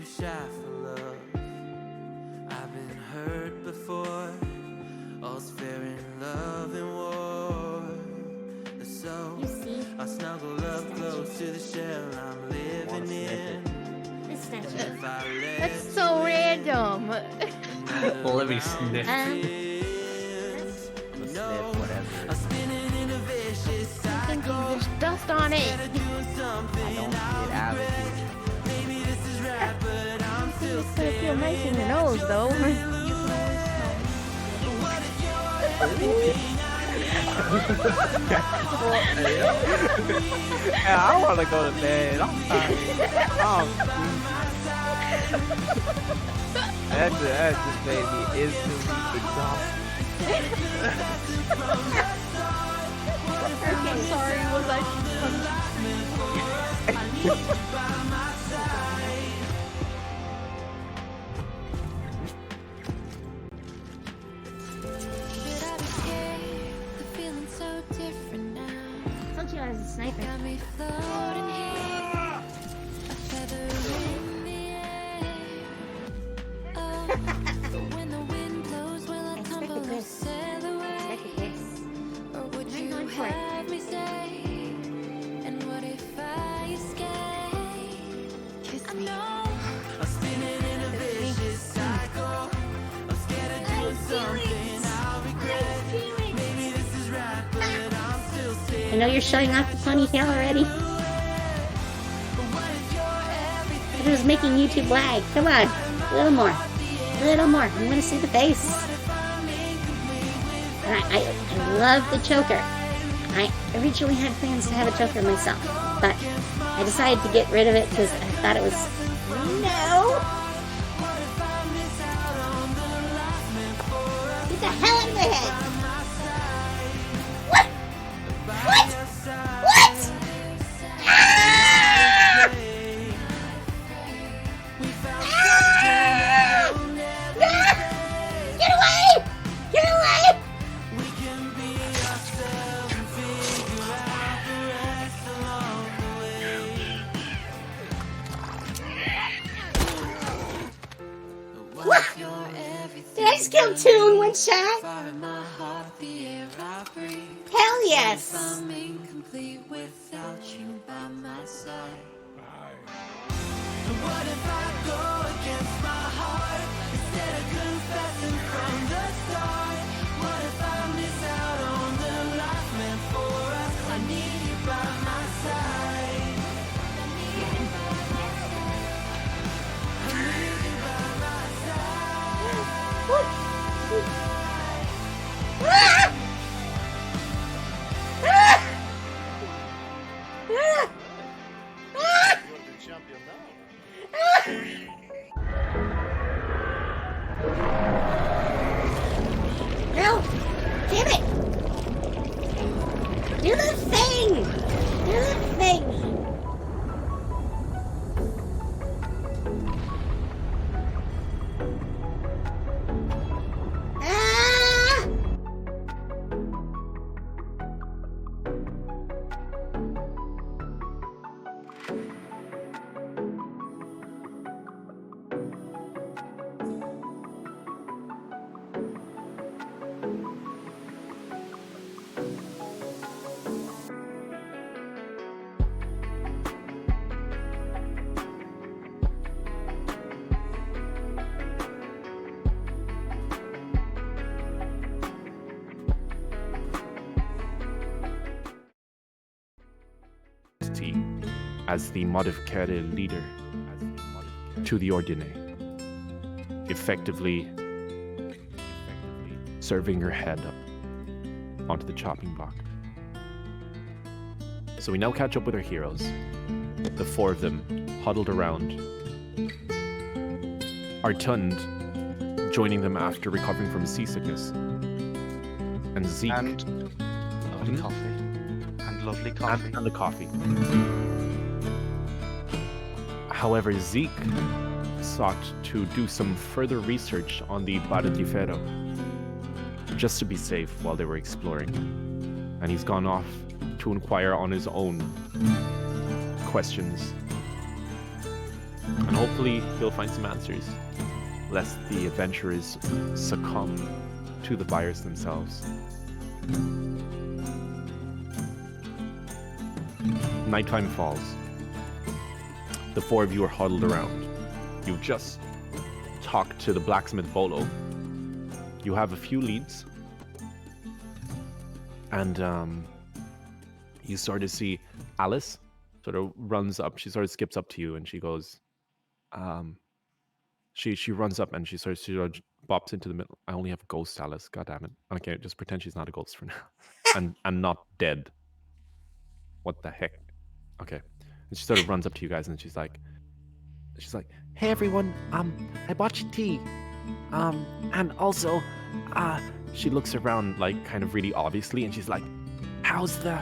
too shy for love. I've been hurt before. All's fair in love and war. So I snuggle up close to the shell I'm living in. That's so random. Well, let me sniff. Sniff, whatever. Thinking there's dust on it. I don't get out of here. It's gonna feel nice in your nose, though. Yeah, I want to go to bed. I'm tired. That just made me instantly exhausted. I'm sorry, was I I told you I was a sniper. I know you're showing off the ponytail already. It was making YouTube lag. Come on, a little more, a little more. I want to see the face. I love the choker. I originally had plans to have a choker myself, but I decided to get rid of it because I thought it was no. Get the hell out of my head. What? What? Ah! Ah! Get away! Get away! What? Did I just kill two in one shot? Hell yes! I'm incomplete without you by my side. What if I go against my heart instead of confessing from the start? What if I miss out on the life meant for us? I need you by my side. I need you by my side. I need you by my side. Ah! No! Damn it! Do the thing! Do the thing! Ah! As the modificare leader to the Ordine, effectively serving her head up onto the chopping block. So we now catch up with our heroes, the four of them huddled around, Artund joining them after recovering from seasickness, and Zeke and lovely coffee. And lovely coffee. And the coffee. However, Zeke sought to do some further research on the Barra di Ferro, just to be safe while they were exploring. And he's gone off to inquire on his own questions. And hopefully you'll find some answers, lest the adventurers succumb to the buyers themselves. Nighttime falls. The four of you are huddled around. You've just talked to the blacksmith Bolo. You have a few leads. And you sort of see Alice sort of runs up. She sort of skips up to you and she goes, she runs up and she sort of bops into the middle. I only have a ghost, Alice. God damn it. Okay, just pretend she's not a ghost for now. and not dead. What the heck? Okay. And she sort of runs up to you guys and she's like, hey everyone, I bought you tea. And also, she looks around like kind of really obviously and she's like, how's the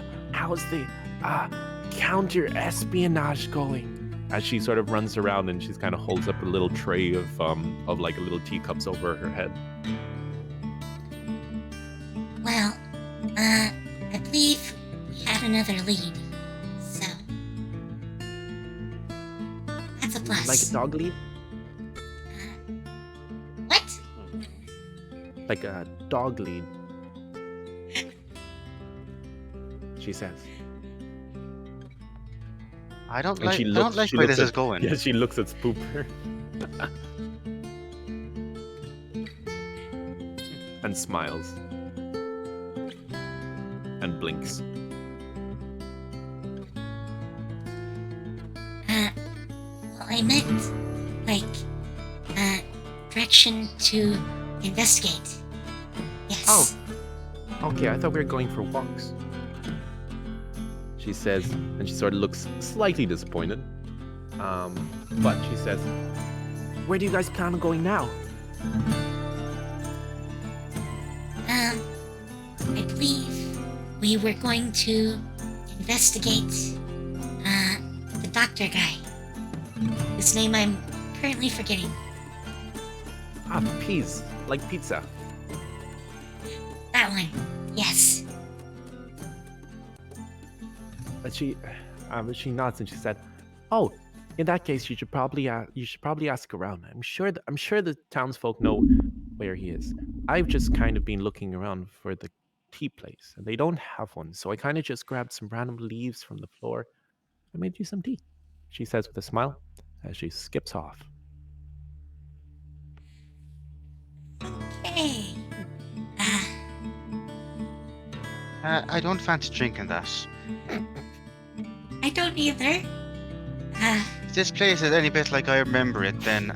counter espionage going? As she sort of runs around and she's kind of holds up a little tray of like a little teacups over her head. Well, I believe we had another lead, so that's a plus. Like a dog lead? What? Like a dog lead. She says. I don't And like. she I looks- don't like she where looks this is at- going. Yeah, she looks at Spooper. and smiles. And blinks. Well, I meant, like, direction to investigate. Yes. Oh. Okay, I thought we were going for walks. She says, and she sort of looks slightly disappointed. But she says, where do you guys plan on going now? I believe we were going to investigate, the doctor guy. His name I'm currently forgetting. Peas, like pizza. That one. Yes. But she nods and she said, "Oh, in that case, you should probably ask around. I'm sure the townsfolk know where he is. I've just kind of been looking around for the tea place, and they don't have one. So I kind of just grabbed some random leaves from the floor and made you some tea." She says with a smile as she skips off. Hey. I don't fancy drinking that. I don't either. If this place is any bit like I remember it, then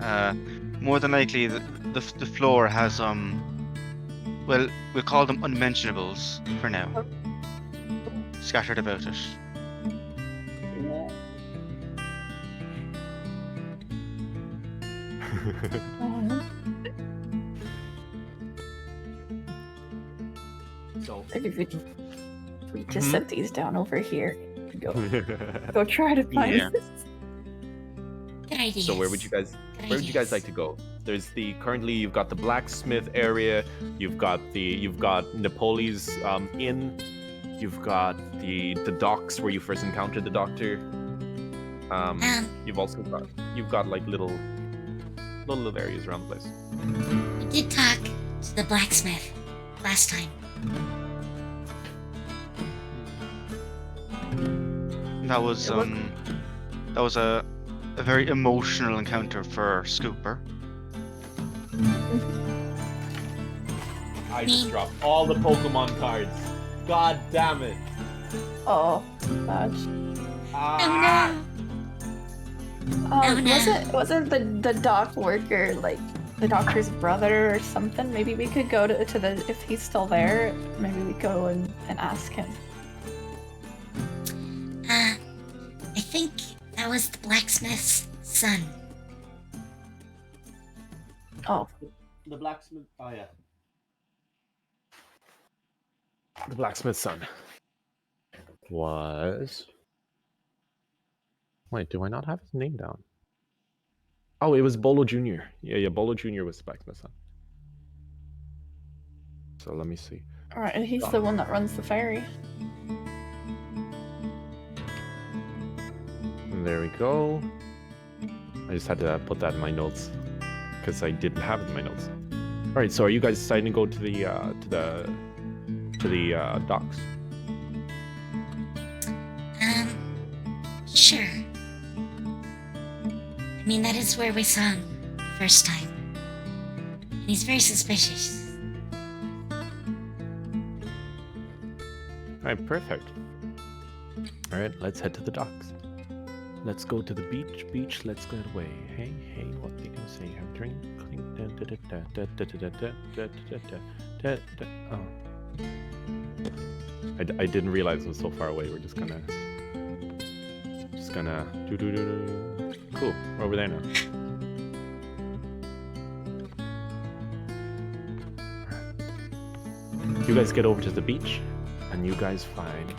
more than likely the floor has well, we'll call them unmentionables for now. Scattered about it. So Maybe we just set these down over here. Go try to find Yeah. this. Good idea. So where would you guys like to go? There's currently you've got the blacksmith area, you've got Napoli's inn, you've got the docks where you first encountered the doctor. You've got like little areas around the place. We did talk to the blacksmith last time. That was a very emotional encounter for Scooper. I just dropped all the Pokemon cards. God damn it. Oh, gosh. Oh no! no. Wasn't the dock worker like the doctor's brother or something? Maybe we could go to the if he's still there. Maybe we go and ask him. I think that was the blacksmith's son. Oh, The blacksmith. Oh yeah. The blacksmith's son was. Wait, do I not have his name down? Oh, it was Bolo Jr. Yeah, Bolo Jr. was the blacksmith's son. So let me see. all right. He's the one that runs the ferry. And there we go. I just had to put that in my notes because I didn't have it in my notes. All right, so are you guys deciding to go to the docks? Sure. I mean, that is where we saw him the first time. And he's very suspicious. All right, perfect. All right, let's head to the docks. Let's go to the beach. Beach, let's get away. Hey, what are you gonna say? Have a drink. Oh. I didn't realize it was so far away. We're just gonna do. Cool, we're over there now. Alright. You guys get over to the beach, and you guys find.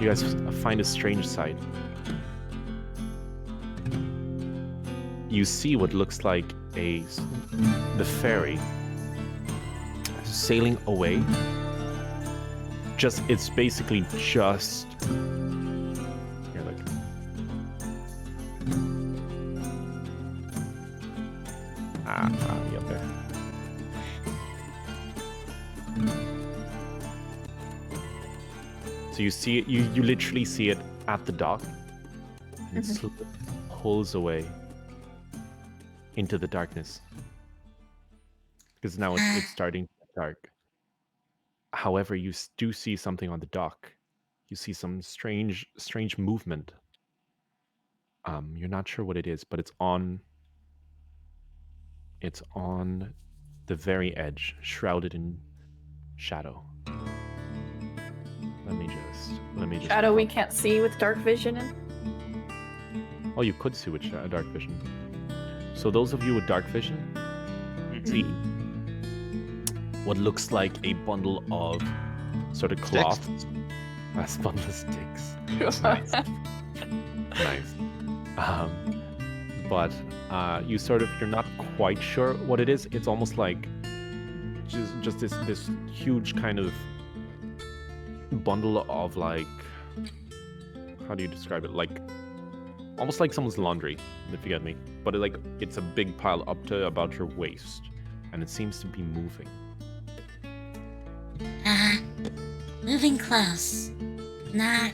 You guys find a strange sight. You see what looks like the ferry sailing away. It's basically just here, look. Up there. So you see it, you literally see it at the dock, and it slowly pulls away into the darkness. Because now it's starting to get dark. However, you do see something on the dock. You see some strange movement. You're not sure what it is, but it's on the very edge, shrouded in shadow. Let me just. Shadow we can't see with dark vision in? Oh, you could see with dark vision. So those of you with dark vision see what looks like a bundle of sort of cloth. That's bundle of sticks. Nice. Nice. But you're not quite sure what it is. It's almost like just this huge kind of bundle of, like, how do you describe it? Like almost like someone's laundry, if you get me. But it's a big pile up to about your waist, and it seems to be moving. Moving close. Not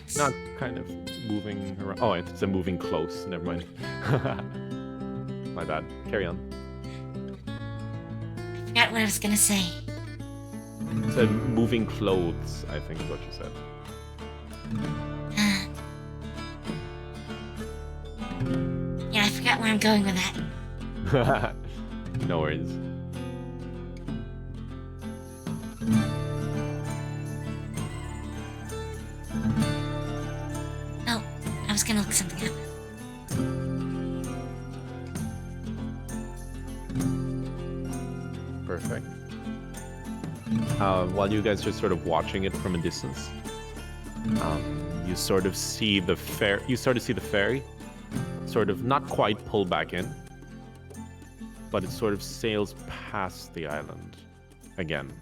kind of moving around. Oh, it's a moving close. Never mind. My bad. Carry on. I forgot what I was gonna say. It said moving clothes, I think is what you said. Yeah, I forgot where I'm going with that. No worries. Oh, I was gonna look something up. Perfect. While you guys are sort of watching it from a distance, you sort of see the ferry sort of not quite pull back in, but it sort of sails past the island again,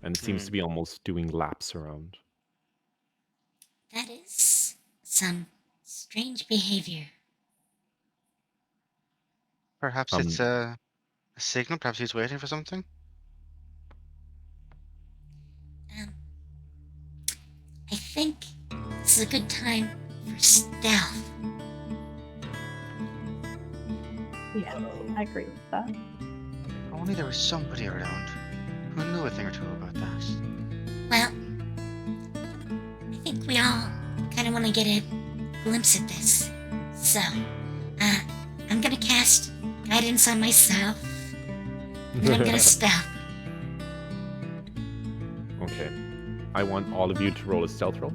and it seems to be almost doing laps around. That is some strange behavior. Perhaps it's a signal. Perhaps he's waiting for something. I think this is a good time for stealth. Yeah, I agree with that. If only there was somebody around who knew a thing or two about that. Well, I think we all kind of want to get a glimpse at this. So, I'm gonna cast guidance on myself, and then I'm gonna stealth. Okay. I want all of you to roll a stealth roll.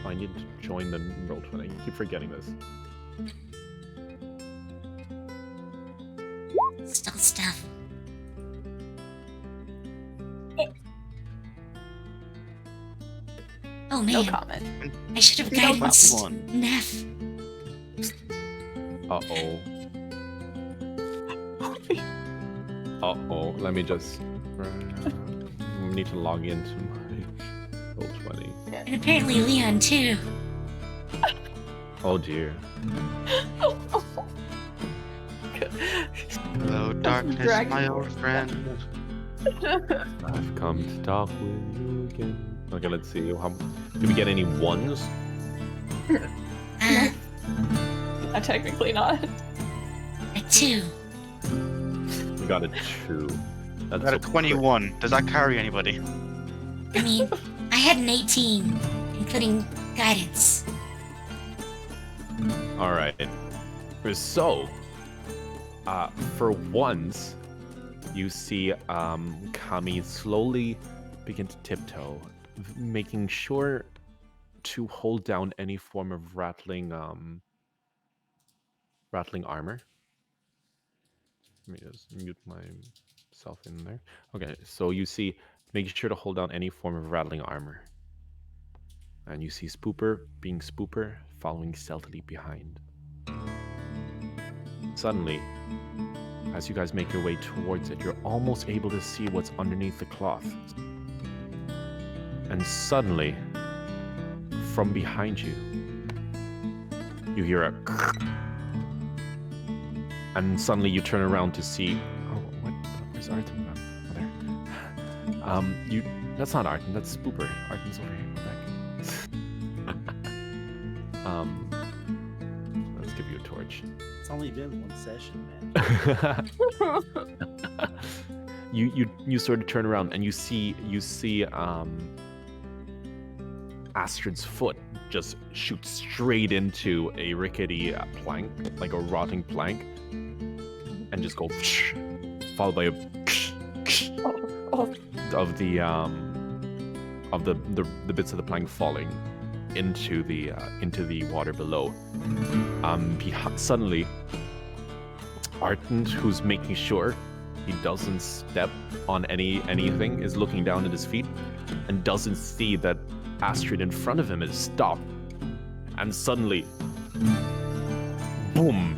I need to join the roll 20. I keep forgetting this. Stealth. Oh man, No comment. I should have We don't guidance. have one. Neph. Uh-oh. Uh-oh. Let me just... need to log into my roll 20. And apparently Leon too. Oh dear. Hello, darkness, Dragon my Ball. old friend. I've come to talk with you again. Okay, let's see. Did we get any ones? Technically not. A 2. We got a 2. That's Got a a crit. 21. Does that carry anybody? I mean, I had an 18, including guidance. All right. So, for once, you see Kami slowly begin to tiptoe, making sure to hold down any form of rattling armor. Let me just mute myself in there. Okay, so you see, making sure to hold down any form of rattling armor. And you see Spooper being Spooper, following stealthily behind. Suddenly, as you guys make your way towards it, you're almost able to see what's underneath the cloth. And suddenly, from behind you, you hear a and suddenly you turn around to see, oh, where's Arton? Oh, there. That's not Arton, that's Spooper. Arton's over here, go back. Let's give you a torch. It's only been one session, man. you sort of turn around and you see Astrid's foot just shoot straight into a rickety plank, like a rotting plank, and just go followed by a of the bits of the plank falling into the water below. Suddenly, Arton, who's making sure he doesn't step on anything, is looking down at his feet and doesn't see that Astrid in front of him is stopped. And suddenly, boom,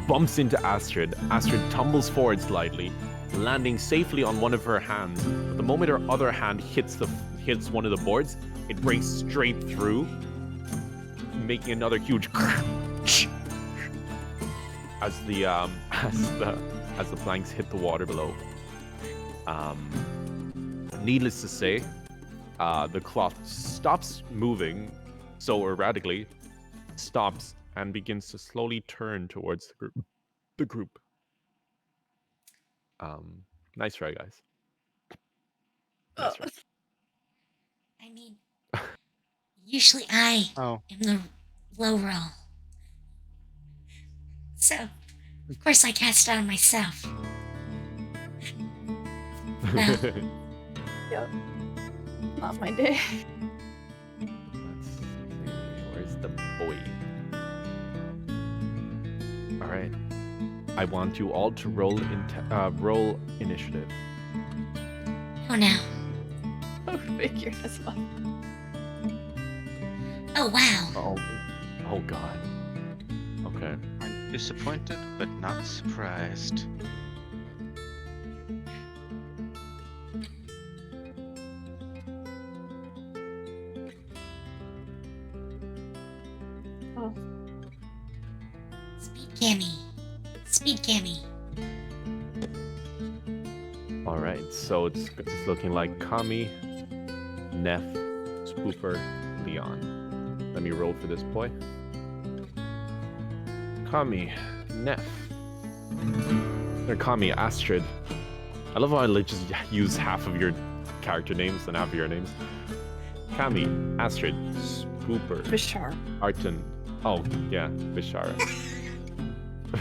bumps into Astrid. Astrid tumbles forward slightly, landing safely on one of her hands. But the moment her other hand hits one of the boards, it breaks straight through, making another huge as the planks hit the water below. Needless to say, the cloth stops moving so erratically, stops and begins to slowly turn towards the group. Nice try, guys. Nice try. I mean, usually I Oh. am the low roll. So, of course I cast it on myself. Well, Yep. Not my day. Let's see. Where's the boy? All right. I want you all to roll initiative. oh no. Oh, figured as well. Oh wow. Oh God. Okay. I'm disappointed, but not surprised. Oh. Speed Cammy. All right. So it's looking like Kami, Neff, Spooper, Leon. Let me roll for this boy. Kami, Neff. Or Kami, Astrid. I love how I just use half of your character names and half of your names. Kami, Astrid, Spooper, Vishar. Arton. Oh, yeah, Vishara. I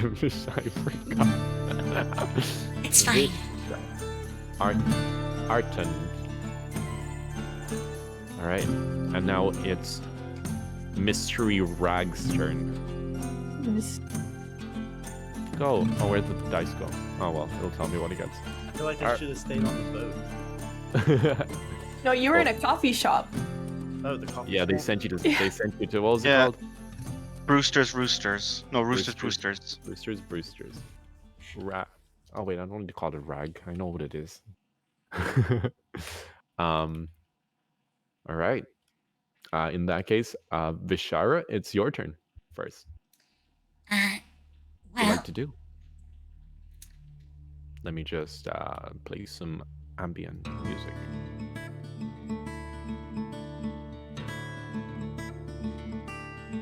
forgot. It's fine. Arton. Alright, and now it's Mystery Rag's turn. Go. Oh, where'd the dice go? Oh well, it'll tell me what he gets. I feel like I should have stayed on the boat. No, you were in a coffee shop. Oh, the coffee. Yeah, they shop. sent you to what was it Yeah. called? Brewster's Roosters. No, Roosters Roosters. Brewster's. Oh wait, I don't need to call it rag. I know what it is. All right. In that case, Vishara, it's your turn. first? What would you Well, like to do? Let me just play some ambient music.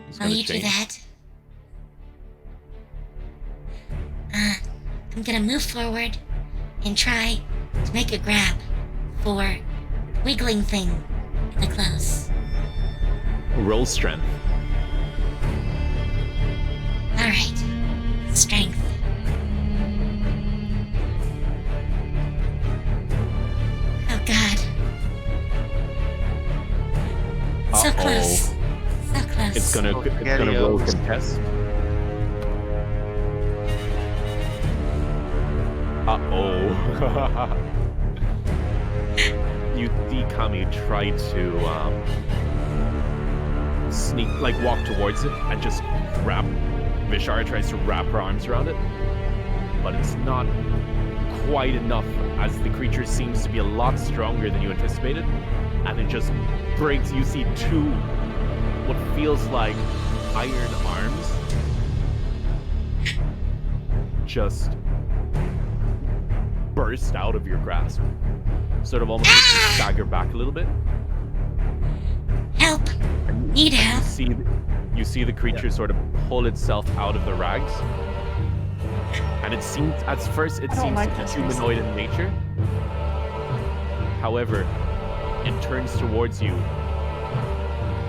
It's while gonna you do change. that, I'm gonna move forward and try to make a grab for the wiggling thing in the clothes. Roll strength. Alright. Strength. Oh god. So Uh-oh. close. So close. It's gonna roll Spaghettios. contest. Uh-oh. You see Kami try to sneak, like walk towards it and just wrap. Vishara tries to wrap her arms around it, but it's not quite enough, as the creature seems to be a lot stronger than you anticipated, and it just breaks. You see two, what feels like iron arms, just burst out of your grasp. Sort of almost makes you stagger back a little bit. Help! Need help! You see the creature sort of pull itself out of the rags. And it seems, at first, it I don't seems like to be this humanoid in nature. However, it turns towards you,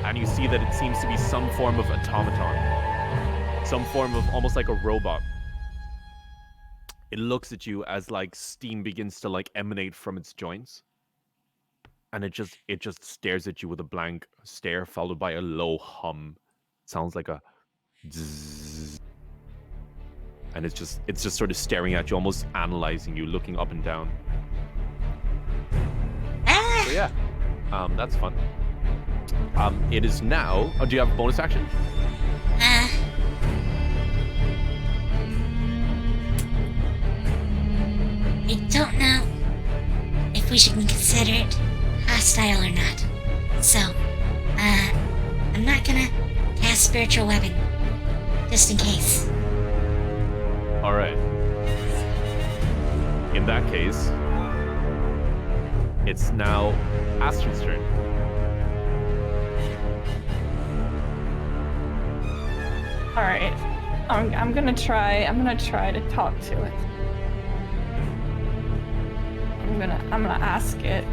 and you see that it seems to be some form of automaton. Some form of almost like a robot. It looks at you as like steam begins to like emanate from its joints. And it just stares at you with a blank stare followed by a low hum. Sounds like a zzz. And it's just sort of staring at you, almost analyzing you, looking up and down. Ah! So yeah, that's fun. It is now. Oh, do you have a bonus action? I don't know if we should consider it hostile or not. So, I'm not gonna cast spiritual weapon. Just in case. Alright. In that case, it's now Astrid's turn. All right. I'm gonna try to talk to it. I'm gonna ask it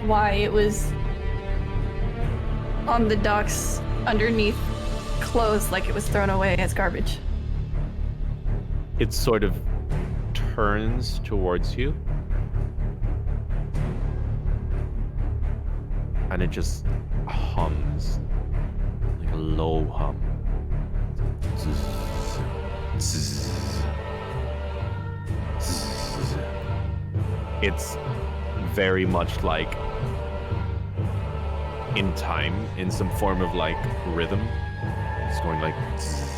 why it was on the docks underneath clothes, like it was thrown away as garbage. It sort of turns towards you. And it just hums. Like a low hum. Zzz, zzz, zzz. It's very much like in time, in some form of like rhythm. It's going like zzz,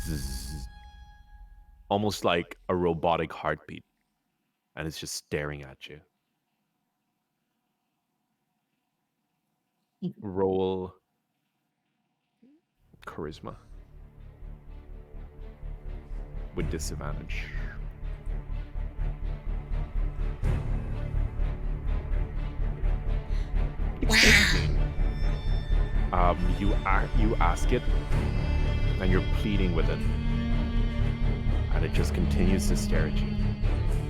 zzz, almost like a robotic heartbeat, and it's just staring at you. Roll charisma with disadvantage. Wow. You ask it, and you're pleading with it, and it just continues to stare at you.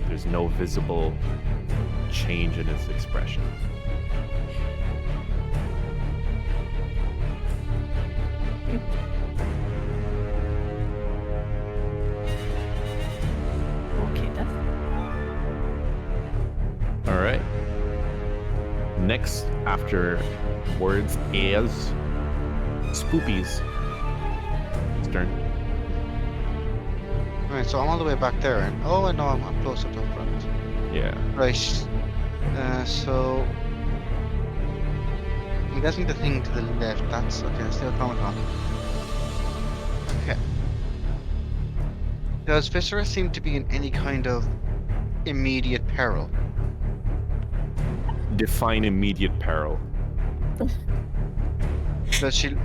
There's no visible change in its expression. Okay, then. All right. Next, after words is Spoopy's turn. Right, so I'm all the way back there. And oh, no, I'm close up to the front. Yeah. Right. So I'm guessing the thing to the left. That's okay. Still automaton. Okay. Does Viscera seem to be in any kind of immediate peril? Define immediate peril. Does she,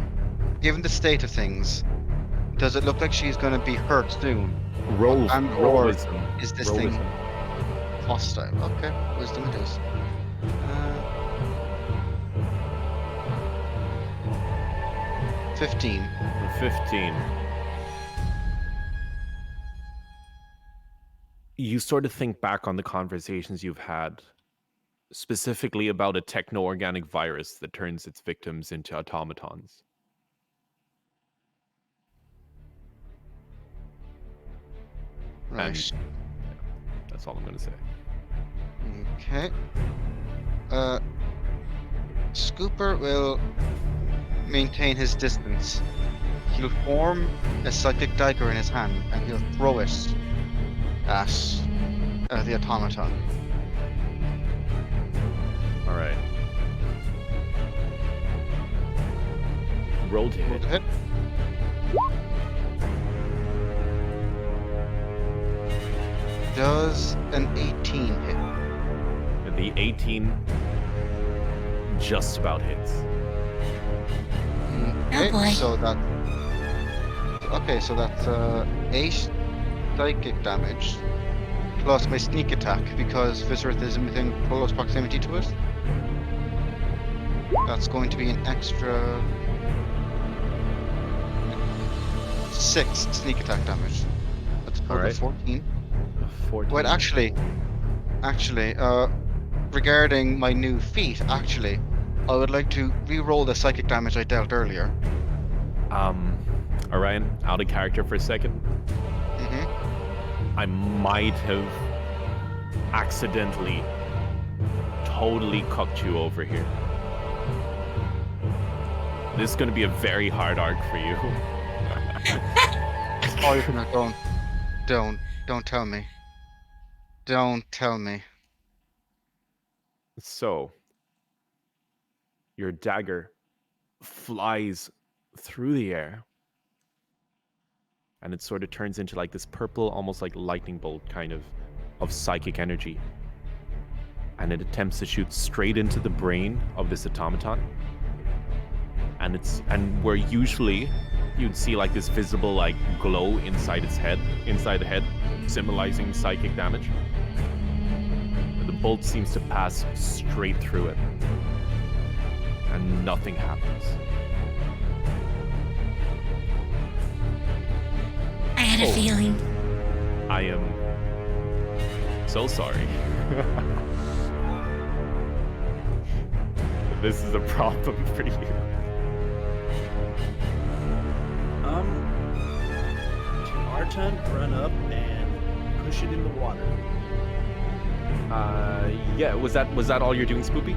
given the state of things, does it look like she's going to be hurt soon? Roll Or wisdom. is this Roll thing wisdom. hostile? Okay, wisdom it is. 15. 15. You sort of think back on the conversations you've had, specifically about a techno-organic virus that turns its victims into automatons. Right. And that's all I'm going to say. Okay. Scooper will maintain his distance. He'll form a psychic dagger in his hand and he'll throw it at the automaton. All right. Roll to Roll hit. to hit. Does an 18 hit? And the 18 just about hits. Okay, boy. so that. Okay, so that's 8 psychic damage plus my sneak attack because Viscerith is within close proximity to it. That's going to be an extra 6 sneak attack damage. That's a total Alright. of 14. 14. Wait, actually, regarding my new feat, I would like to re-roll the psychic damage I dealt earlier. Orion, out of character for a second. Mm-hmm. I might have accidentally totally cucked you over here. This is going to be a very hard arc for you. Oh, you're not going. Don't tell me. Don't tell me. So, your dagger flies through the air, and it sort of turns into like this purple, almost like lightning bolt kind of psychic energy. And it attempts to shoot straight into the brain of this automaton. And where usually you'd see like this visible like glow inside the head, symbolizing psychic damage. The bolt seems to pass straight through it, and nothing happens. I had a feeling. I am so sorry. This is a problem for you. Can Arton run up and push it in the water? Yeah. Was that all you're doing, Spoopy?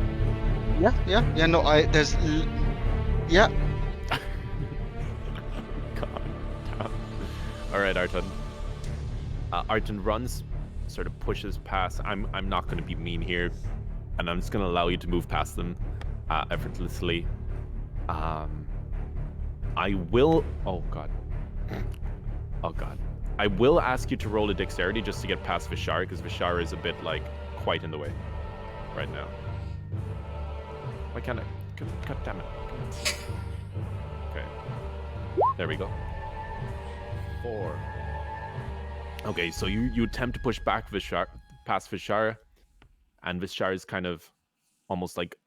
Yeah. No, yeah. God. All right, Arton. Arton runs, sort of pushes past. I'm not going to be mean here, and I'm just going to allow you to move past them effortlessly. I will. Oh God. Oh God. I will ask you to roll a dexterity just to get past Vishara, because Vishara is a bit like quite in the way right now. Why can't I? God damn it. Okay. There we go. 4. Okay, so you attempt to push back past Vishara, and Vishara is kind of almost like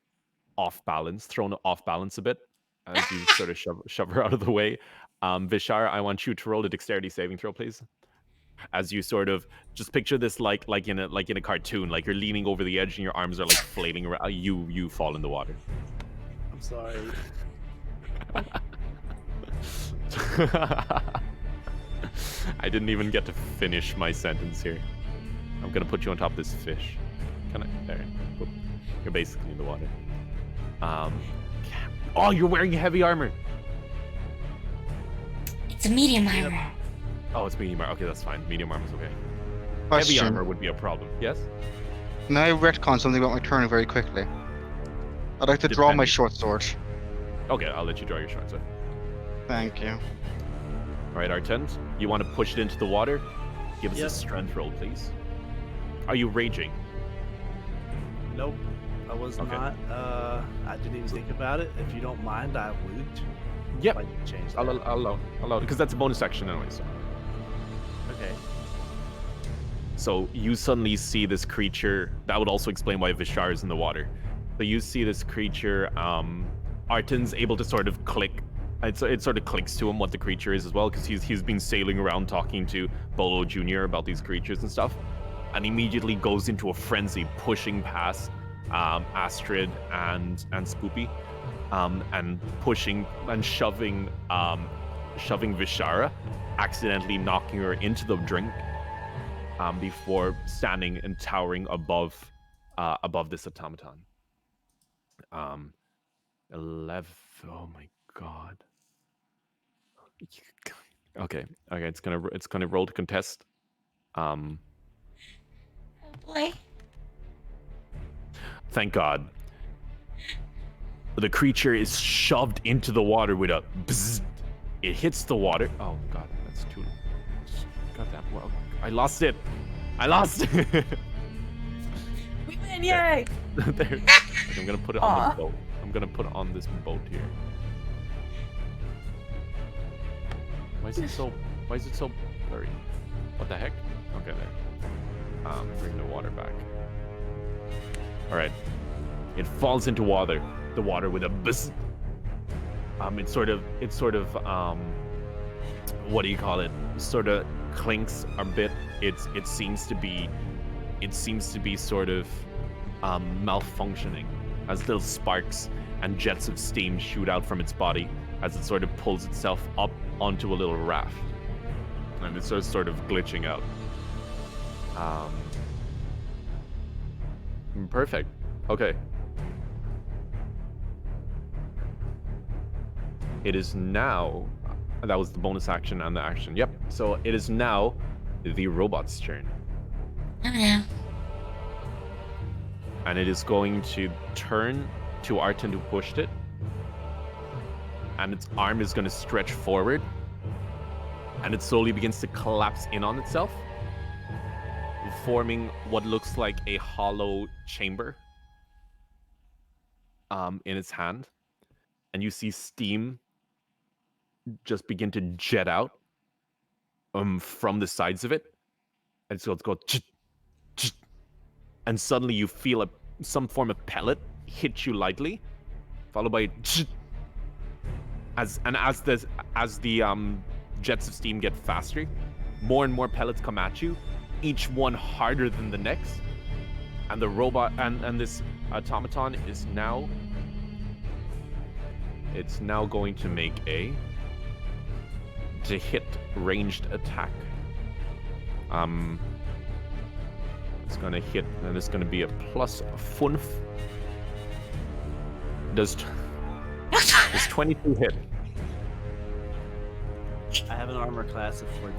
thrown off balance a bit as you sort of shove her out of the way. Vishara, I want you to roll a dexterity saving throw, please. As you sort of just picture this like in a cartoon, like you're leaning over the edge and your arms are like flailing around. You fall in the water. I'm sorry. I didn't even get to finish my sentence here. I'm gonna put you on top of this fish. Can I? There. Whoop. You're basically in the water. Oh, you're wearing heavy armor. It's a medium armor. Oh, it's medium armor. Okay, that's fine. Medium armor's okay. Heavy Question. armor would be a problem. Yes? Can I retcon something about my turn very quickly? I'd like to draw my Depending. short sword. Okay, I'll let you draw your short sword. Thank you. All right, Artent, you want to push it into the water? Give us a Yep. strength roll, please. Are you raging? Nope. I was Okay. not. I didn't even think about it. If you don't mind, I would. Yep. Like to change that. I'll allow it because that's a bonus action anyway. So. Okay. So you suddenly see this creature. That would also explain why Vishar is in the water. So you see this creature. Arten's able to sort of click. It sort of clicks to him what the creature is as well, because he's been sailing around talking to Bolo Jr. about these creatures and stuff, and immediately goes into a frenzy, pushing past Astrid and Spoopy, and pushing and shoving Vishara, accidentally knocking her into the drink. Before standing and towering above this automaton. 11. Oh my god. Okay. It's gonna roll to contest. Oh boy. Thank God. The creature is shoved into the water with a bzzz. It hits the water. Oh god, that's too. Goddamn. Well, I lost it. We win! Yay! There. I'm gonna put it on the boat. I'm gonna put it on this boat here. Why is it so blurry? What the heck? Okay, there. Bring the water back. All right. It falls into water. The water with a buzz. It sort of what do you call it? Sort of clinks a bit. It seems to be sort of malfunctioning as little sparks and jets of steam shoot out from its body as it sort of pulls itself up onto a little raft, and it's sort of glitching out. Perfect. Okay. It is now. That was the bonus action and the action. Yep. So it is now the robot's turn. Oh no. And it is going to turn to Arten, who pushed it. And its arm is going to stretch forward. And it slowly begins to collapse in on itself, forming what looks like a hollow chamber in its hand. And you see steam just begin to jet out from the sides of it. And so it's going and suddenly you feel some form of pellet hit you lightly, followed by as the jets of steam get faster, more and more pellets come at you, each one harder than the next, and the robot and this automaton is now going to make a hit ranged attack. It's gonna hit, and it's gonna be a +5. Does 22 hit? I have an armor class of 14.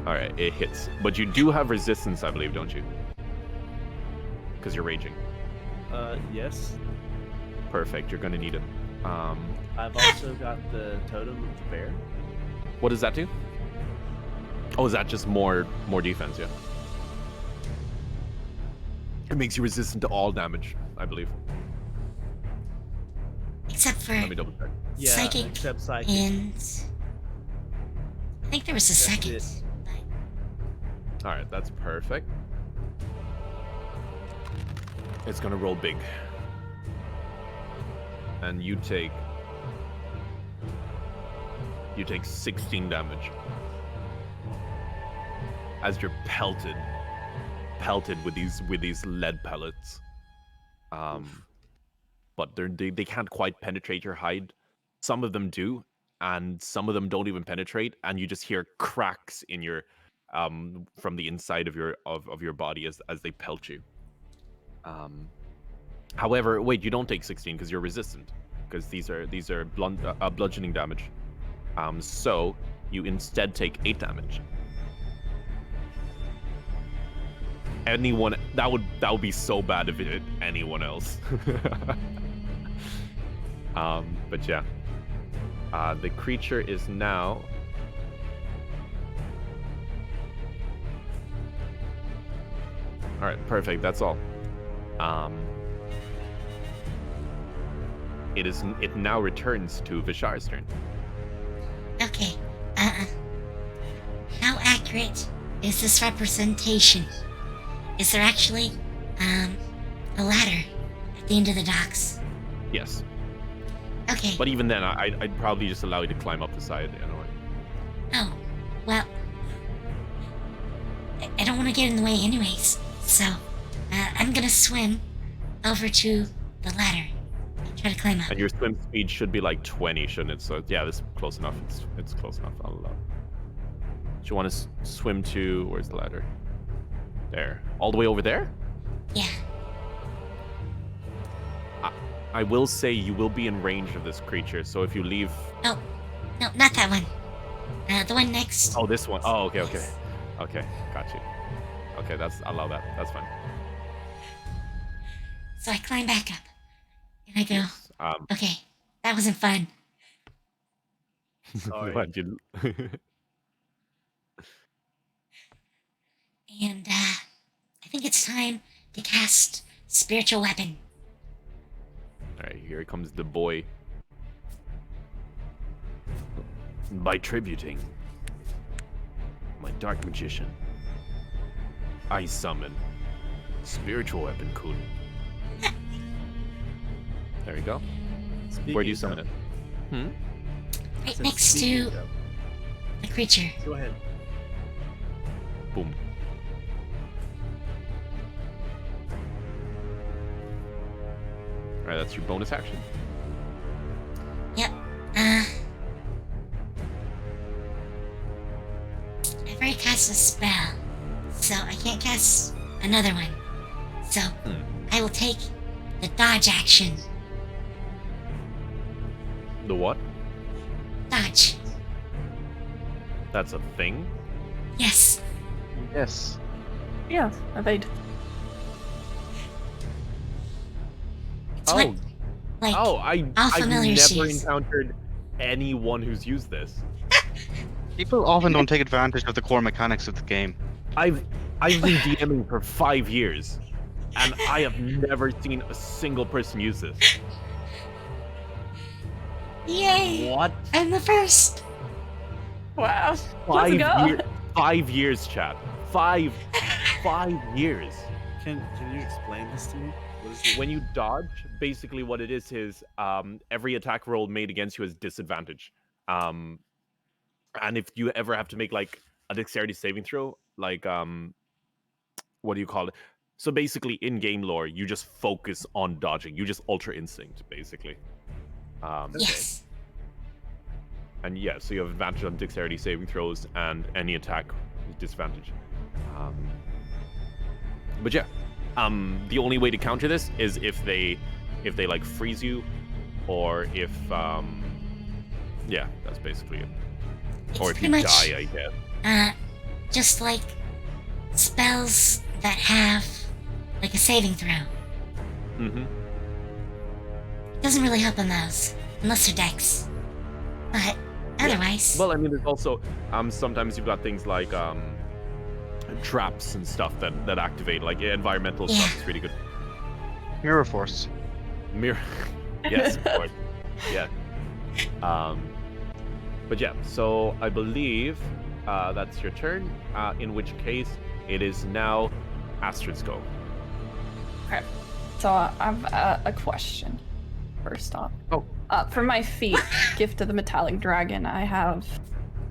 All right, it hits, but you do have resistance, I believe, don't you? Because you're raging. Yes. Perfect. You're gonna need it. I've also got the totem of the bear. What does that do? Oh, is that just more defense? Yeah. It makes you resistant to all damage, I believe. Except for Let me double check. Yeah, psychic, except psychic. and I think there was a That's second. it. But All right, that's perfect. It's gonna roll big, and you take 16 damage as you're pelted with these lead pellets. But they can't quite penetrate your hide. Some of them do, and some of them don't even penetrate, and you just hear cracks in your from the inside of your body as they pelt you. However, wait, you don't take 16 because you're resistant, because these are bludgeoning damage. So you instead take 8 damage. Anyone that would be so bad if it hit anyone else. But yeah, the creature is now. All right, perfect. That's all. It now returns to Vishar's turn. Okay. How accurate is this representation? Is there actually, a ladder at the end of the docks? Yes. Okay. But even then, I'd probably just allow you to climb up the side anyway. Oh, well, I don't want to get in the way anyways, so I'm gonna swim over to the ladder and try to climb up. And your swim speed should be like 20, shouldn't it? So yeah, this is close enough. It's close enough. I'll allow. Do you want to swim to, where's the ladder? There. All the way over there? Yeah. I will say you will be in range of this creature, so if you leave... No, not that one. The one next. Oh, this one. Oh, okay. Okay, got you. Okay, I'll allow that. That's fine. So I climb back up, and I go, okay, that wasn't fun. Sorry. What, you... And, I think it's time to cast Spiritual Weapon. Alright, here comes the boy. By tributing my Dark Magician, I summon Spiritual Weapon Kun. There you go. Where do you summon it? Right next to the creature. Go ahead. Boom. Alright, that's your bonus action. Yep. I've already cast a spell, so I can't cast another one. So, I will take the dodge action. The what? Dodge. That's a thing? Yes. Yes. Yeah, evade. It's what, like, all I've familiars never use. encountered anyone who's used this. People often don't take advantage of the core mechanics of the game. I've been DMing for 5 years, and I have never seen a single person use this. Yay! What? I'm the first. Wow. Let's go. 5 years, chat. 5 years. Can you explain this to me? What is it? When you dodge, basically what it is every attack roll made against you has disadvantage. And if you ever have to make like a dexterity saving throw, like what do you call it? So basically, in game lore, you just focus on dodging. You just ultra instinct, basically. Yes. And yeah, so you have advantage on dexterity saving throws and any attack with disadvantage. But yeah, the only way to counter this is if they like freeze you, or if yeah, that's basically it. It's Or if you pretty much, die, I guess. just like spells that have like a saving throw. Mm-hmm. Doesn't really help on those, unless they're dex. But otherwise, Well, I mean, there's also sometimes you've got things like traps and stuff that activate, like environmental stuff is pretty good. Mirror Force. Mirror. Yes, of course. Yeah. But yeah, so I believe that's your turn. In which case, it is now Astrid's go. Okay. So I have a question. First off. Oh. For my feet, Gift of the Metallic Dragon, I have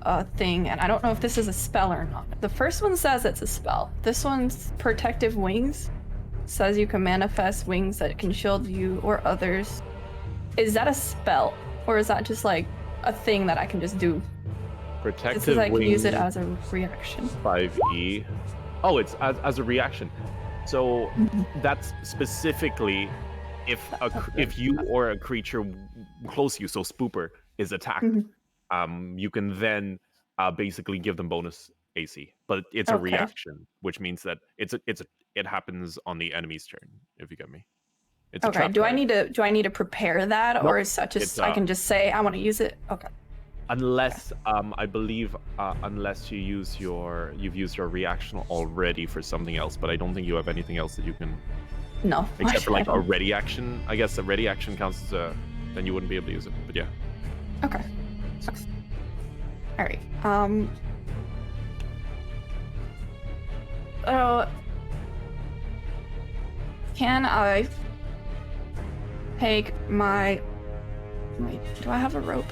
a thing, and I don't know if this is a spell or not. The first one says it's a spell. This one's Protective Wings. Says you can manifest wings that can shield you or others. Is that a spell? Or is that just like a thing that I can just do? Protective It says I can wings, use it as a reaction. 5e. Oh, it's as a reaction. So that's specifically if you or a creature close to you, so Spooper, is attacked, you can then basically give them bonus AC. But it's a reaction, which means that it happens on the enemy's turn. If you get me. It's a Okay. trap Do I die. need to prepare that, or is that just I can just say I want to use it? Okay. Unless I believe unless you've used your reaction already for something else, but I don't think you have anything else that you can. No. Except for I like a don't. ready action. I guess a ready action counts as a. Then you wouldn't be able to use it. But yeah. Okay. All right. Oh. Can I take my? Wait, do I have a rope?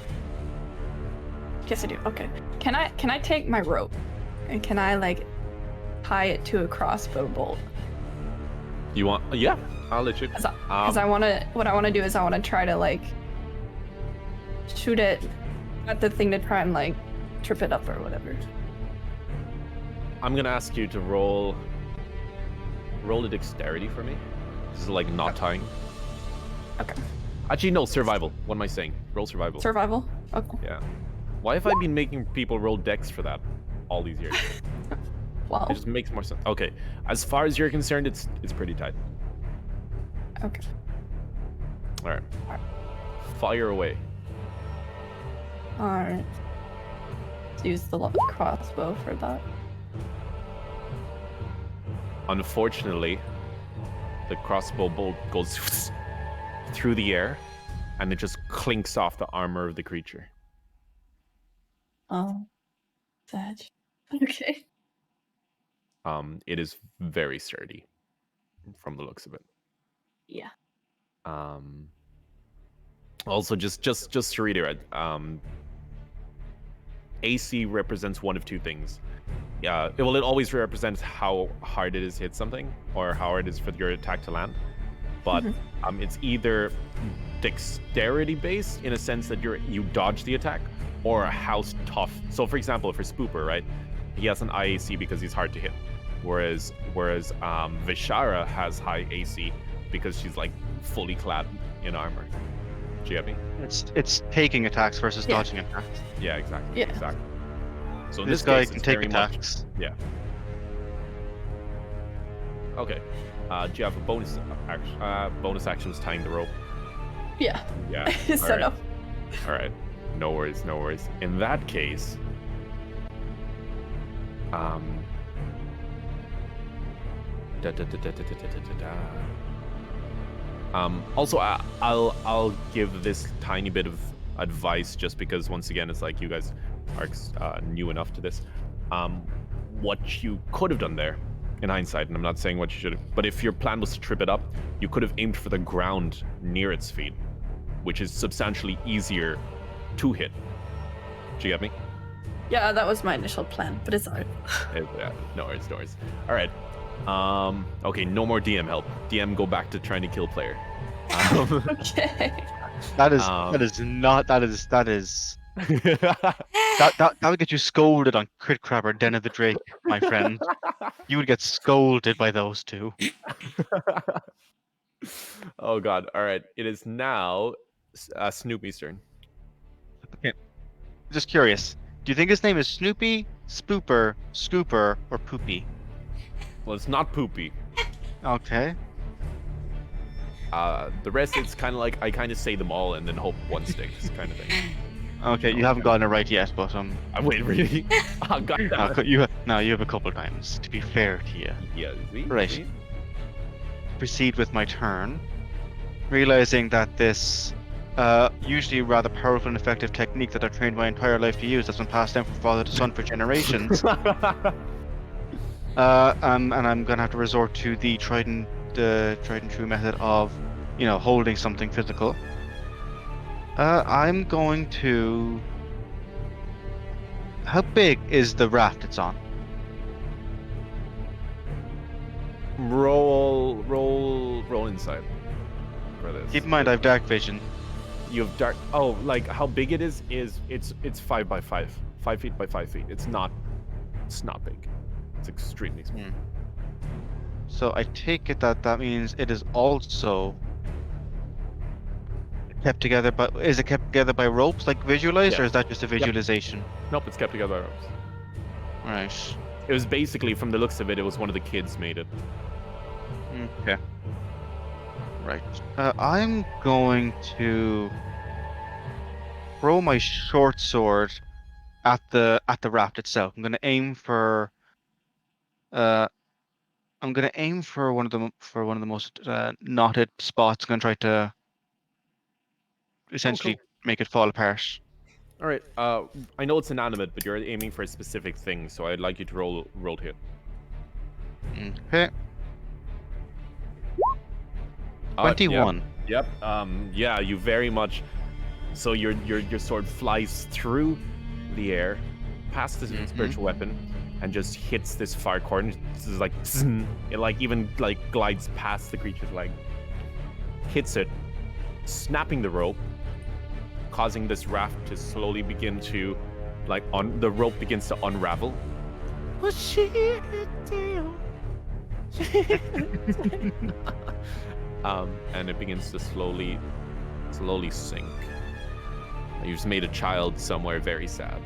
Yes, I do. Okay. Can I take my rope, and can I like tie it to a crossbow bolt? You want? Yeah, I'll let you. Because I want to. What I want to do is I want to try to like shoot it at the thing to try and like trip it up or whatever. I'm gonna ask you to roll a dexterity for me. This is like not tying. Okay. Actually, no, survival. What am I saying? Roll survival. Survival. Okay. Yeah. Why have I been making people roll dex for that all these years? Wow. It just makes more sense. Okay. As far as you're concerned, it's pretty tight. Okay. All right. Fire away. All right. Let's use the crossbow for that. Unfortunately, the crossbow bolt goes through the air, and it just clinks off the armor of the creature. Oh, sad. Okay. It is very sturdy, from the looks of it. Yeah. Also, just to reiterate, AC represents one of two things. Yeah, it always represents how hard it is to hit something, or how hard it is for your attack to land. But it's either dexterity based in a sense that you dodge the attack, or how tough. So, for example, for Spooper, right, he has an IAC because he's hard to hit, whereas Vishara has high AC because she's like fully clad in armor. Do you get me? It's taking attacks versus dodging attacks. Yeah, exactly. Yeah. Exactly. So in This this guy case, can it's take very much- attacks. Yeah. Okay. Do you have a bonus action? Bonus action was tying the rope. Yeah. Yeah. So All no. right. All right. No worries. No worries. In that case, da, da, da, da, da, da, da, da, da. Also, I'll give this tiny bit of advice just because once again it's like you guys are new enough to this. What you could have done there, in hindsight, and I'm not saying what you should have, but if your plan was to trip it up, you could have aimed for the ground near its feet, which is substantially easier to hit. Do you get me? Yeah, that was my initial plan, but it's alright. Yeah, no worries, no worries. All right. Okay, no more DM help. DM, go back to trying to kill player. Okay. That would get you scolded on Crit Crab or Den of the Drake, my friend. You would get scolded by those two. Oh god. All right. It is now Snoopy's turn. Okay. Just curious. Do you think his name is Snoopy, Spooper, Scooper, or Poopy? Well, it's not Poopy. Okay. The rest, it's kind of like I kind of say them all and then hope one sticks, kind of thing. Okay, you haven't gotten it right yet, but Wait, really? Oh god. you have a couple times. To be fair to you. Yeah. See? Right. See? Proceed with my turn, realizing that this usually rather powerful and effective technique that I've trained my entire life to use has been passed down from father to son for generations. And I'm gonna have to resort to the tried and true method of, holding something physical. I'm going to. How big is the raft it's on? Roll inside for this. Keep in mind I have dark vision. You have dark. Oh, like how big it is it's 5 by 5, 5 feet by 5 feet. It's not big. It's extremely small. So I take it that means it is also kept together, but is it kept together by ropes like visualized, Yeah. or is that just a visualization? Nope, it's kept together by ropes. Right. It was basically, from the looks of it, it was one of the kids made it. Okay. Right. I'm going to throw my short sword at the raft itself. I'm going to aim for. I'm I'm gonna aim for one of the most knotted spots. I'm gonna try to essentially make it fall apart. All right. I know it's inanimate, but you're aiming for a specific thing, so I'd like you to roll hit. Okay. 21. Yep. Yeah, you very much. So your sword flies through the air, past this spiritual weapon, and just hits this fire cord. And it's like it like even like glides past the creature's leg, hits it, snapping the rope, causing this raft to slowly begin to, like, the rope begins to unravel. And it begins to slowly sink. You just made a child somewhere very sad.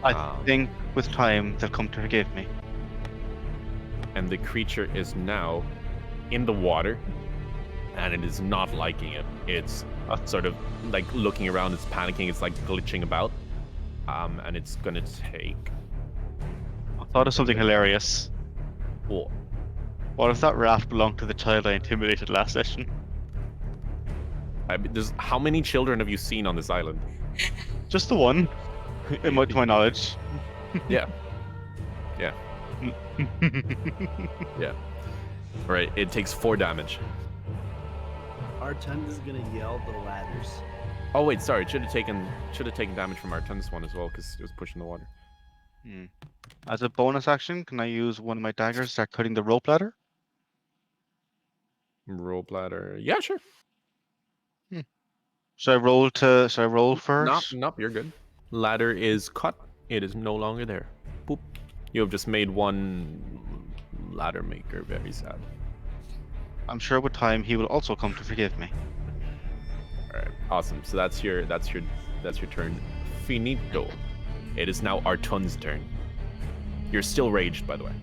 I think with time they'll come to forgive me. And the creature is now in the water, and it is not liking it. It's sort of like looking around, it's panicking, it's like glitching about. And it's gonna take... I thought of something hilarious. What? What if that raft belonged to the child I intimidated last session? How many children have you seen on this island? Just the one, to my knowledge. Yeah. Yeah. Yeah. Alright, it takes 4 damage. Artund is gonna yell the ladders. Oh wait, sorry, it should have taken damage from Artund's one as well, because it was pushing the water. As a bonus action, can I use one of my daggers to start cutting the rope ladder? Rope ladder. Yeah, sure. Should I roll first? Nope, you're good. Ladder is cut. It is no longer there. Boop. You have just made one ladder maker very sad. I'm sure with time he will also come to forgive me. Alright, awesome. So that's your turn. Finito. It is now Artun's turn. You're still raged, by the way.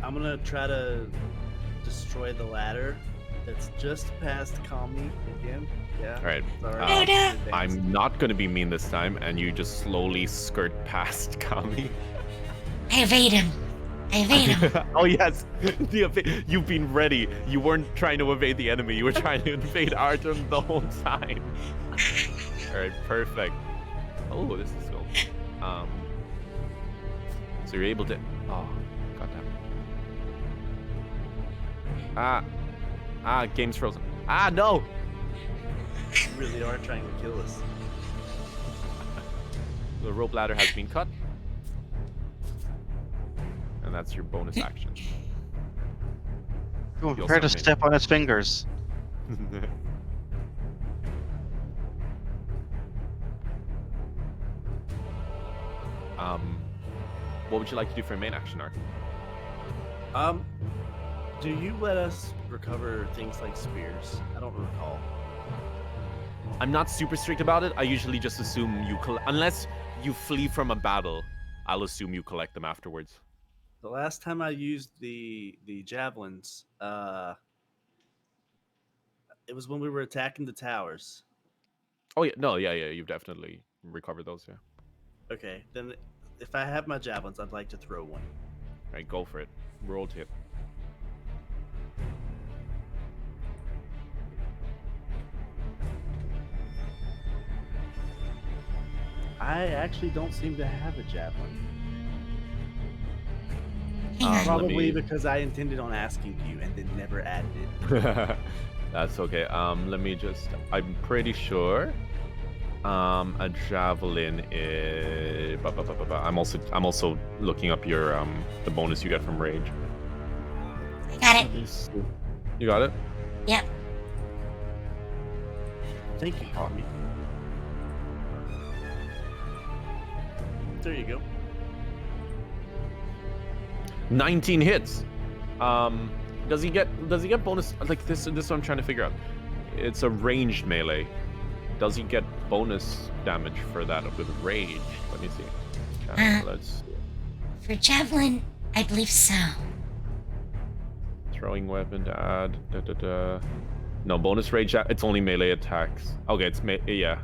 I'm gonna try to destroy the ladder that's just past Kami again. Yeah. Alright. Sorry. I'm not gonna be mean this time, and you just slowly skirt past Kami. I evade him. Oh yes, you've been ready. You weren't trying to evade the enemy. You were trying to invade Artem the whole time. All right, perfect. Oh, this is cool. So you're able to. Oh, goddamn. Game's frozen. No. You really are trying to kill us. The rope ladder has been cut. And that's your bonus action. Ooh, prepare to step on his fingers. What would you like to do for a main action, Ark? Do you let us recover things like spears? I don't recall. I'm not super strict about it. I usually just assume you unless you flee from a battle, I'll assume you collect them afterwards. The last time I used the javelins, it was when we were attacking the towers. Oh yeah, you've definitely recovered those, yeah. Okay, then if I have my javelins, I'd like to throw one. All right, go for it. Roll to hit. I actually don't seem to have a javelin. Probably because I intended on asking you and then never added it. That's okay. Let me just. I'm pretty sure. A javelin is. I'm also looking up your the bonus you get from rage. I got it. You got it? Yep. Thank you, Tommy. There you go. 19 hits. Does he get bonus like this? This is what I'm trying to figure out. It's a ranged melee. Does he get bonus damage for that with rage? Let me see. Let's see. For javelin, I believe so. Throwing weapon to add. No bonus rage. It's only melee attacks. Okay, it's yeah.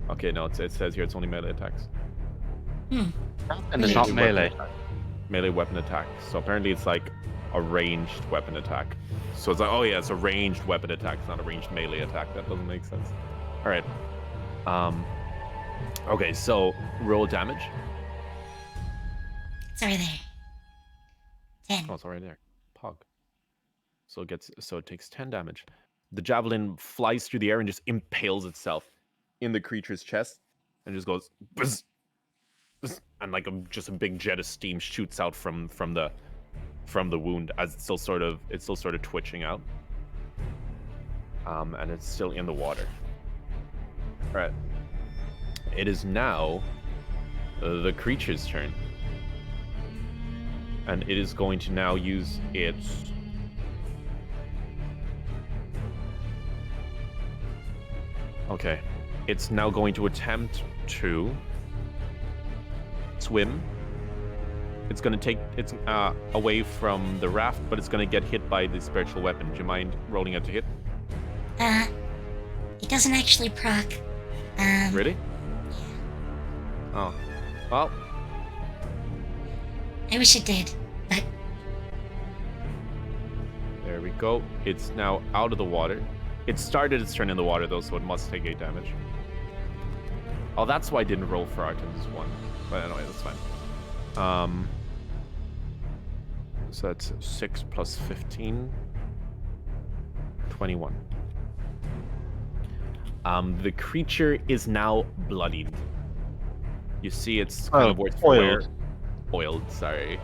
Okay, no, it says here it's only melee attacks. And it's not melee. Melee weapon attack. So apparently it's like a ranged weapon attack. So it's like, oh yeah, it's a ranged weapon attack. It's not a ranged melee attack. That doesn't make sense. All right. Okay, so roll damage. It's over there. 10. Oh, it's already there. Pog. So it takes 10 damage. The javelin flies through the air and just impales itself in the creature's chest and just goes buzz, buzz, and like just a big jet of steam shoots out from the wound as it's still sort of twitching out. And it's still in the water. All right. It is now the creature's turn. And it is going to now use its... Okay. It's now going to attempt to swim. It's going to take it away from the raft, but it's going to get hit by the spiritual weapon. Do you mind rolling it to hit? It doesn't actually proc. Really? Oh. Well. I wish it did, but... There we go. It's now out of the water. It started its turn in the water, though, so it must take 8 damage. Oh, that's why I didn't roll for Artem's 1. But anyway, that's fine. So that's 6 plus 15. 21. The creature is now bloodied. You see it's kind of worse for wear. Oiled, sorry.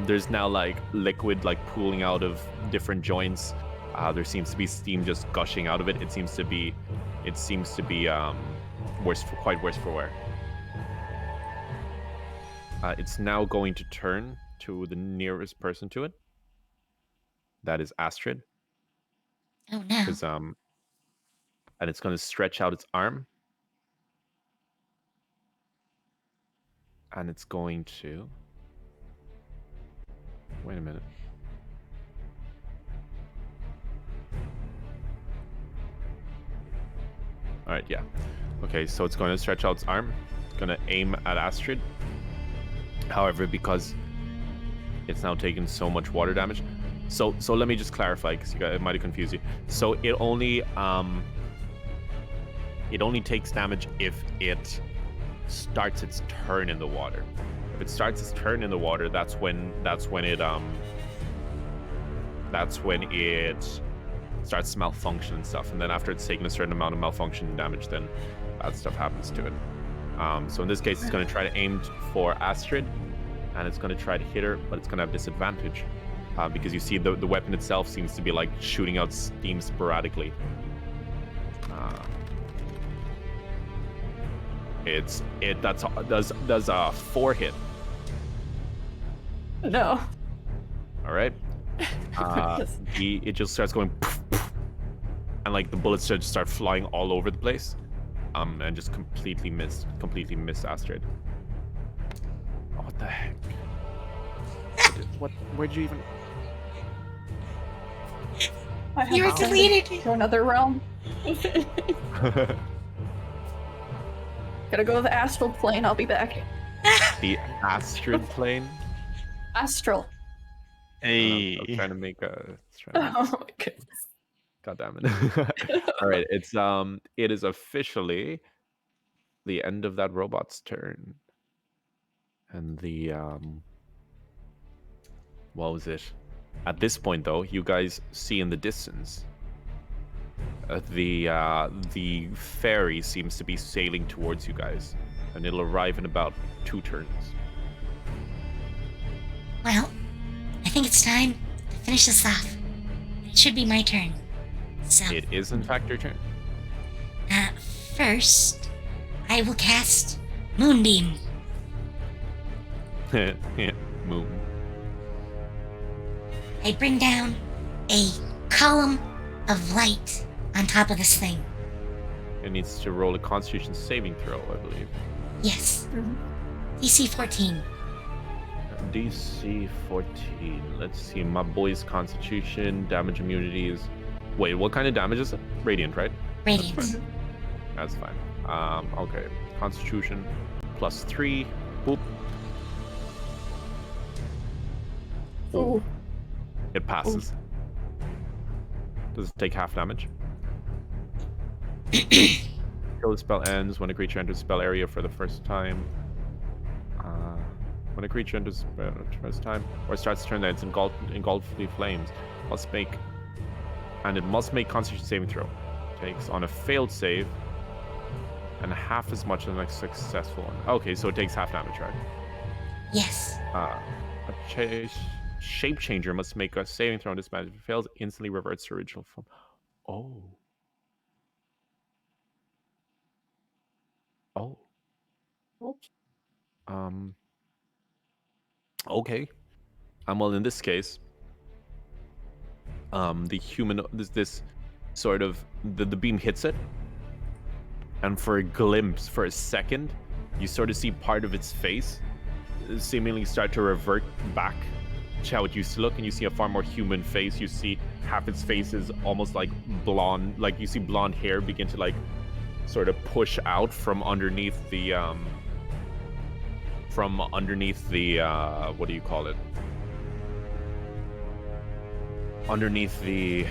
There's now like liquid like pooling out of different joints. There seems to be steam just gushing out of it. It seems to be quite worse for wear. It's now going to turn to the nearest person to it. That is Astrid. Oh no. And it's going to stretch out its arm. And it's going to... Wait a minute. Alright, yeah. Okay, so it's going to stretch out its arm. It's going to aim at Astrid. However, because it's now taken so much water damage... So let me just clarify, because it might have confused you. So it only takes damage if it starts its turn in the water. If it starts its turn in the water, that's when it starts to malfunction and stuff. And then after it's taken a certain amount of malfunction damage, then bad stuff happens to it. So in this case, it's going to try to aim for Astrid, and it's going to try to hit her, but it's going to have disadvantage. Because you see the weapon itself seems to be like shooting out steam sporadically. It does a 4 hit. No. All right. It just starts going, poof, poof, and like the bullets just start flying all over the place, and just completely missed Astrid. Oh, what the heck? Where'd you even? You were deleted! To another realm. Gotta go to the astral plane, I'll be back. The Astrid plane? Astral. Hey. I'm trying to make Oh my goodness. God damn it. Alright, it is officially the end of that robot's turn. And the what was it? At this point, though, you guys see in the distance the ferry seems to be sailing towards you guys, and it'll arrive in about 2 turns. Well, I think it's time to finish this off. It should be my turn. So, It is, in fact, your turn. first, I will cast Moonbeam. Moon. I bring down a column of light on top of this thing. It needs to roll a Constitution saving throw, I believe. Yes. DC 14. DC 14. Let's see. My boy's Constitution, damage immunities. Wait, what kind of damage is it? Radiant, right? Radiance. That's fine. Okay. Constitution +3. Boop. Ooh. It passes. Does it take half damage? Until the spell ends, when a creature enters spell area for the first time. When a creature enters the first time or starts to turn that it's engulfed in flames, must make Constitution saving throw. Takes on a failed save and half as much as a successful one. Okay, so it takes half damage, right? Yes. A shape changer must make a saving throw on this magic. If it fails, instantly reverts to original form. Oh. Oh. Okay. Well, in this case, the human, this sort of, the beam hits it, and for a glimpse, for a second, you sort of see part of its face seemingly start to revert back to how it used to look, and you see a far more human face. You see half its face is almost like blonde, like you see blonde hair begin to like sort of push out from underneath the what do you call it? Underneath the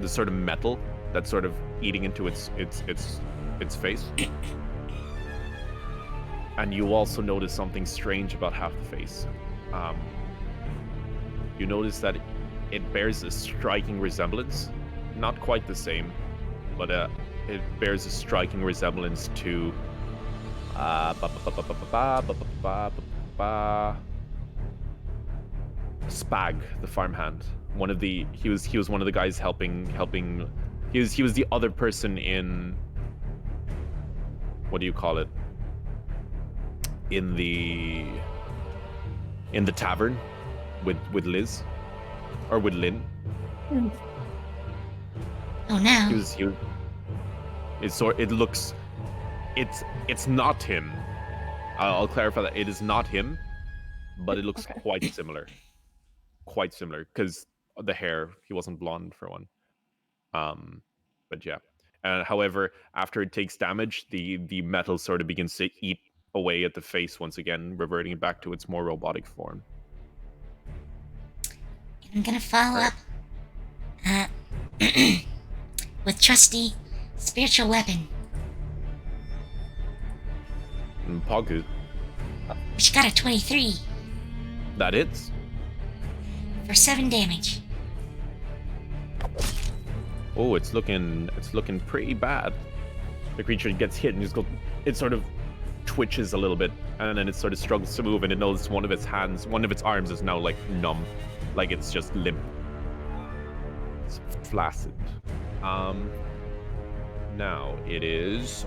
sort of metal that's sort of eating into its face. And you also notice something strange about half the face. You notice that it bears a striking resemblance, not quite the same, but it bears a striking resemblance to Spag, the farmhand. He was one of the guys helping. He was the other person in, what do you call it? In the tavern with Liz or with Lynn. Oh no. It's not him. I'll clarify that it is not him, but it looks quite similar. Quite similar, because the hair, he wasn't blonde for one. But yeah. However, after it takes damage, the metal sort of begins to eat away at the face once again, reverting it back to its more robotic form. I'm gonna follow up with trusty spiritual weapon. Pogu. Which got a 23 That hits. for 7 damage. Oh, it's looking pretty bad. The creature gets hit and it sort of twitches a little bit, and then it sort of struggles to move, and it knows one of its arms is now like numb, like it's just limp. It's flaccid. Now it is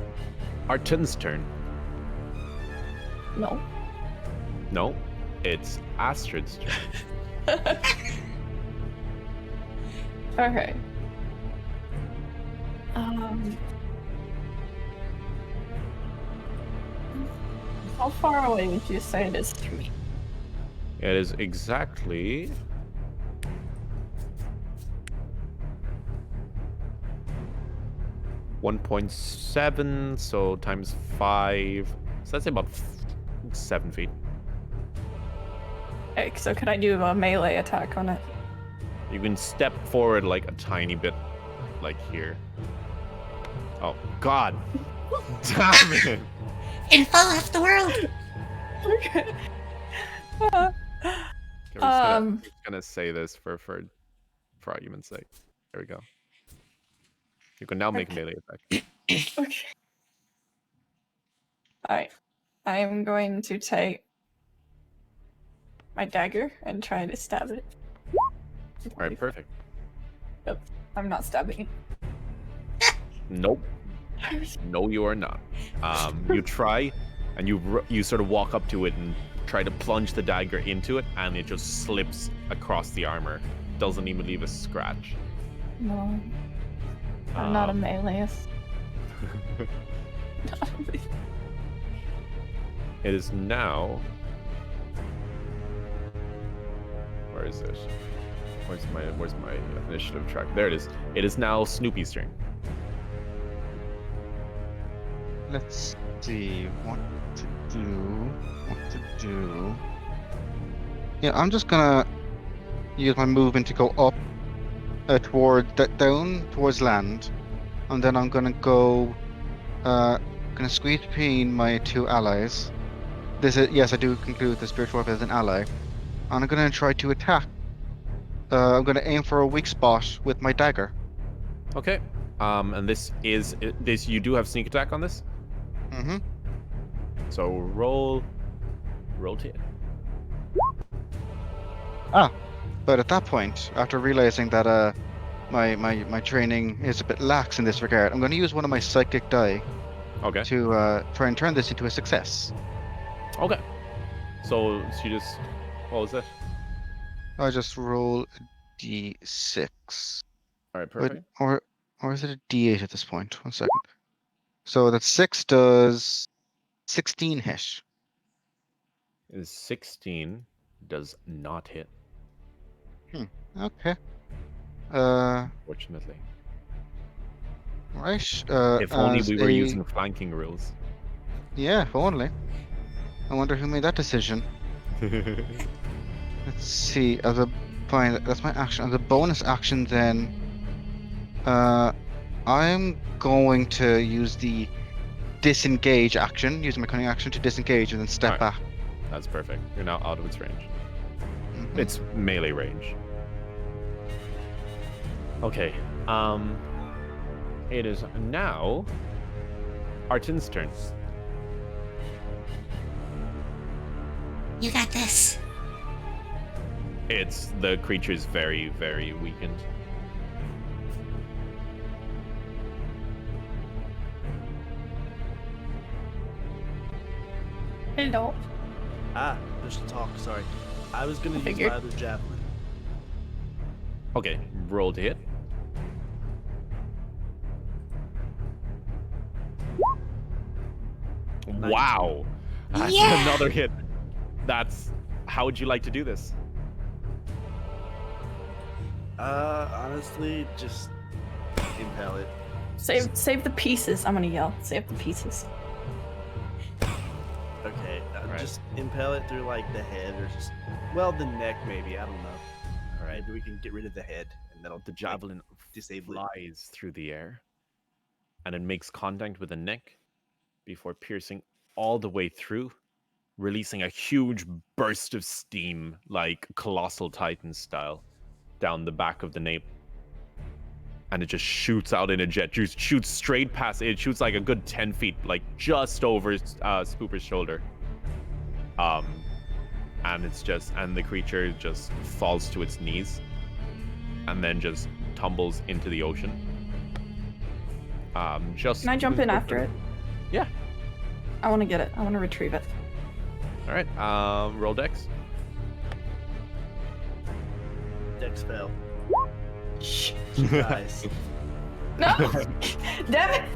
Artun's turn. No, it's Astrid's turn. Okay. How far away would you say it is from me? It is exactly 1.7, so times 5. So that's about 7 feet. Okay, so could I do a melee attack on it? You can step forward like a tiny bit, like here. Oh, God. Damn it. And fall off the world! Okay. Okay, we're just gonna say this for argument's sake. There we go. You can now make a melee attack. Okay. Alright. I am going to take my dagger and try to stab it. Alright, perfect. Yep. I'm not stabbing it. Nope. No, you are not. You try, and you sort of walk up to it and try to plunge the dagger into it, and it just slips across the armor. Doesn't even leave a scratch. No. I'm not a meleeist. It is now. Where is it? Where's my initiative track? There it is. It is now Snoopy's turn. Let's see what to do. Yeah, I'm just gonna use my movement to go up down towards land, and then I'm gonna gonna squeeze between my two allies. Yes, I do conclude the spiritual weapon as an ally, and I'm gonna try to attack. I'm gonna aim for a weak spot with my dagger. Okay. And this you do have sneak attack on this? Mm-hmm. So roll to hit. But at that point, after realizing that my training is a bit lax in this regard, I'm gonna use one of my psychic die Okay. to try and turn this into a success. Okay. So she just what was it? I just roll a d6. Alright, Wait, perfect. or is it a d8 at this point? 1 second. So that 6 does 16 hit. Is 16 does not hit, Okay. fortunately. Right. If only as we were a- using flanking rules. Yeah, if only. I wonder who made that decision. Let's see. Fine, that's my action. As a bonus action, then, I'm going to use the disengage action, using my cunning action to disengage and then step Alright. back. That's perfect. You're now out of its range. Mhm. It's melee range. Okay. It is now Artin's turn. You got this. It's the creature's very, very weakened. Hello. There's talk. Sorry, I was gonna use Figured. my other javelin. Okay, roll to hit. Wow. That's Yeah. another hit. How would you like to do this? Honestly, just impale it. Save the pieces. I'm gonna yell. Save the pieces. Okay, Alright. just impale it through like the head or just the neck maybe. I don't know. All right. Maybe we can get rid of the head and that'll The javelin disable it. flies through the air, and it makes contact with the neck before piercing all the way through, releasing a huge burst of steam, like Colossal Titan style, down the back of the nape. And it just shoots out in a jet. Just shoots straight past it. It shoots like a good 10 feet, like just over Spooper's shoulder. And the creature just falls to its knees, and then just tumbles into the ocean. Can I jump in after it? Yeah. I want to get it. I want to retrieve it. All right. Roll dex. Dex fell. Shh. Guys. No. Damn it.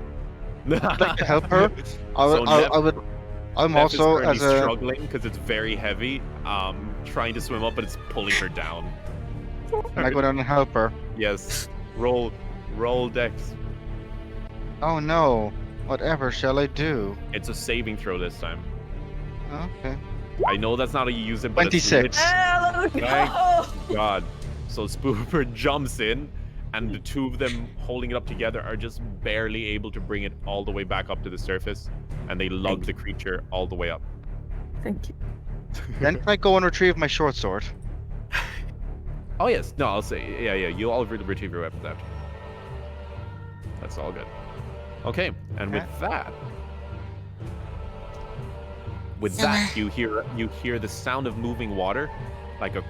I'd like to help her. So I'm Neph is also currently as a. struggling because it's very heavy. Trying to swim up, but it's pulling her down. Can I go down and help her? Yes. Roll dex. Oh no. Whatever shall I do? It's a saving throw this time. Okay. I know that's not how you use it, but 26. Hello, Thank no. God. So Spooper jumps in, and the two of them holding it up together are just barely able to bring it all the way back up to the surface, and they lug the creature all the way up. Thank you. Then can I go and retrieve my short sword? Oh yes, no, I'll say yeah. You all retrieve your weapons after. That's all good. Okay, and with that, you hear the sound of moving water, like a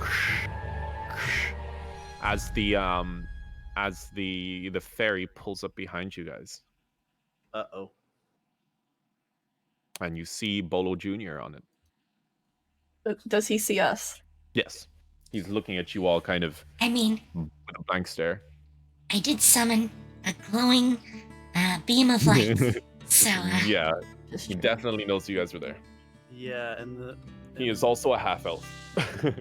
as the ferry pulls up behind you guys, Uh-oh. and you see Bolo Jr. on it. Does he see us? Yes, he's looking at you all kind of I mean, with a blank stare. I did summon a glowing beam of light. So, Yeah, he definitely knows you guys were there. Yeah, and He is also a half elf. the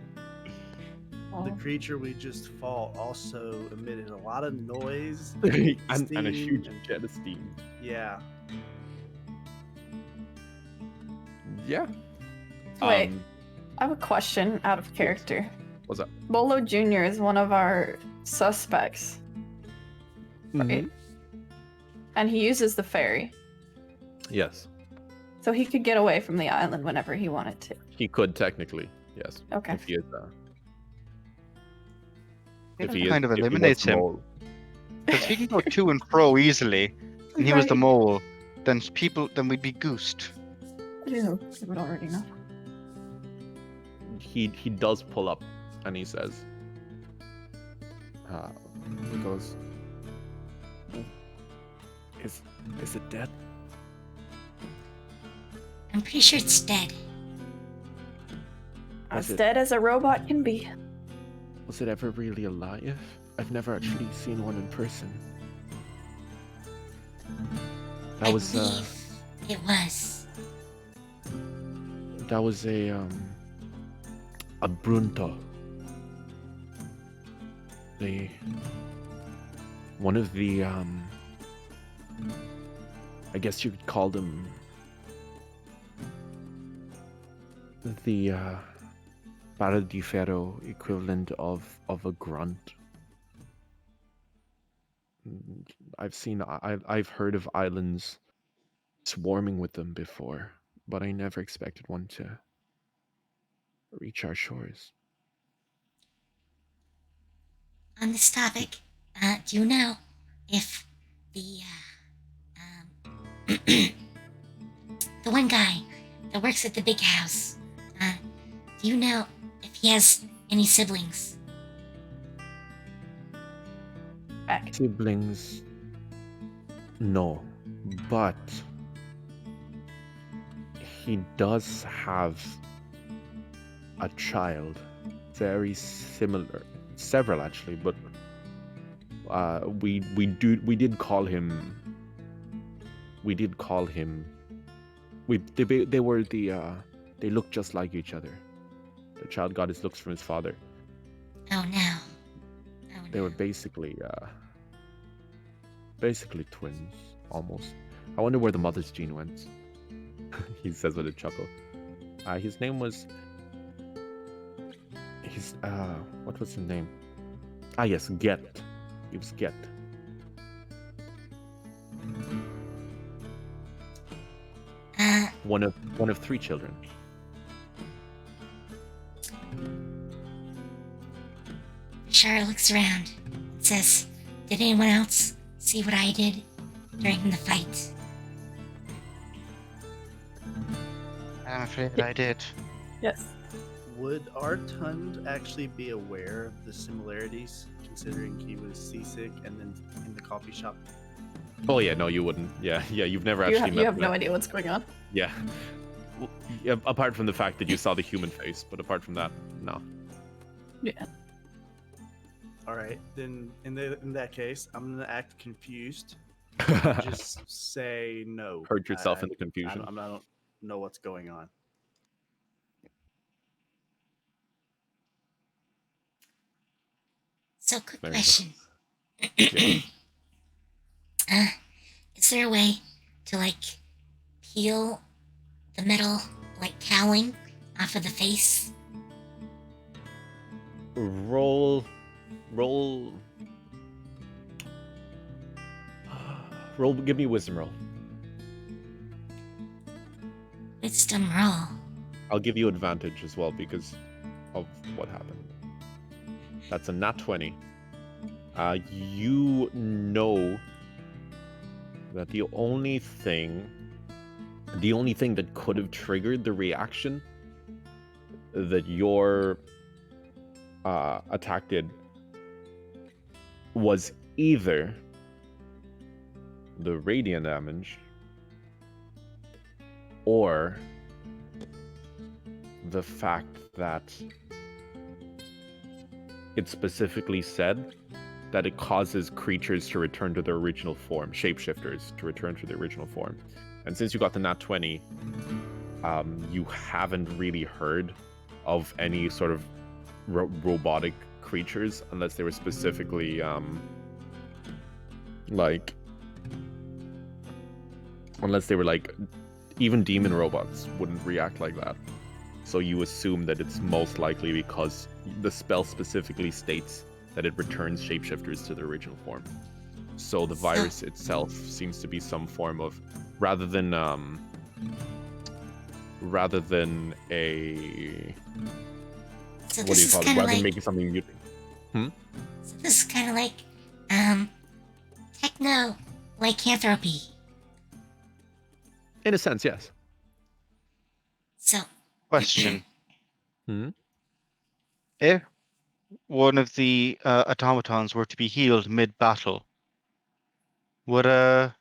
creature we just fought also emitted a lot of noise. and a steam, huge jet of steam. Yeah. Yeah. Wait, I have a question out of character. What's up? Bolo Jr. is one of our suspects, right? Mhm. And he uses the ferry, Yes. so he could get away from the island whenever he wanted to. He could technically, yes. Okay. If he is It if kind of he was eliminates the him. mole. Because if he can go to and fro easily, and he was the Right. mole, then we'd be goosed. You would already know. He does pull up and he says, he goes, is it dead? I'm pretty sure it's dead. As Was it- dead as a robot can be. Was it ever really alive? I've never actually seen one in person. I That was believe it was. a Brunto. One of the I guess you could call them the Barra di Ferro equivalent of a grunt. I've heard of islands swarming with them before, but I never expected one to reach our shores. On this topic, do you know if the the one guy that works at the big house, do you know if he has any siblings? Siblings? No, but he does have a child, very similar, several actually, but we did call him. They looked just like each other. The child got his looks from his father. Oh no. Oh They no. were basically twins, almost. I wonder where the mother's gene went. He says with a chuckle. His name was. What was his name? Yes, Get. He was Get. One of 3 children. Shara looks around and says, "Did anyone else see what I did during the fight?" I'm afraid I did. Yes. Would Artund actually be aware of the similarities, considering he was seasick and then in the coffee shop? Oh yeah, no, you wouldn't. Yeah, you've never You, actually met you have them. no idea what's going on. Yeah. Well, yeah. Apart from the fact that you saw the human face, but apart from that, no. Yeah. All right, then in that case, I'm gonna act confused. Just say no. Hurt yourself I- in the confusion. I don't know what's going on. So, quick There you go. question. Yeah. Is there a way to, peel the metal, cowling off of the face? Roll. Give me a wisdom roll. Wisdom roll. I'll give you advantage as well because of what happened. That's a nat 20. You know that the only thing that could have triggered the reaction that your attack did was either the radiant damage or the fact that it specifically said that it causes creatures to return to their original form, shapeshifters to return to their original form. And since you got the nat 20, you haven't really heard of any sort of robotic creatures unless they were specifically unless they were even demon robots wouldn't react like that. So you assume that it's most likely because the spell specifically states that it returns shapeshifters to their original form. So the virus itself seems to be some form of, rather than a So what do you call it? kinda Rather than like, making something mutant. so this is kind of like techno lycanthropy. In a sense, yes. So Question: Hmm? If one of the automatons were to be healed mid-battle, would that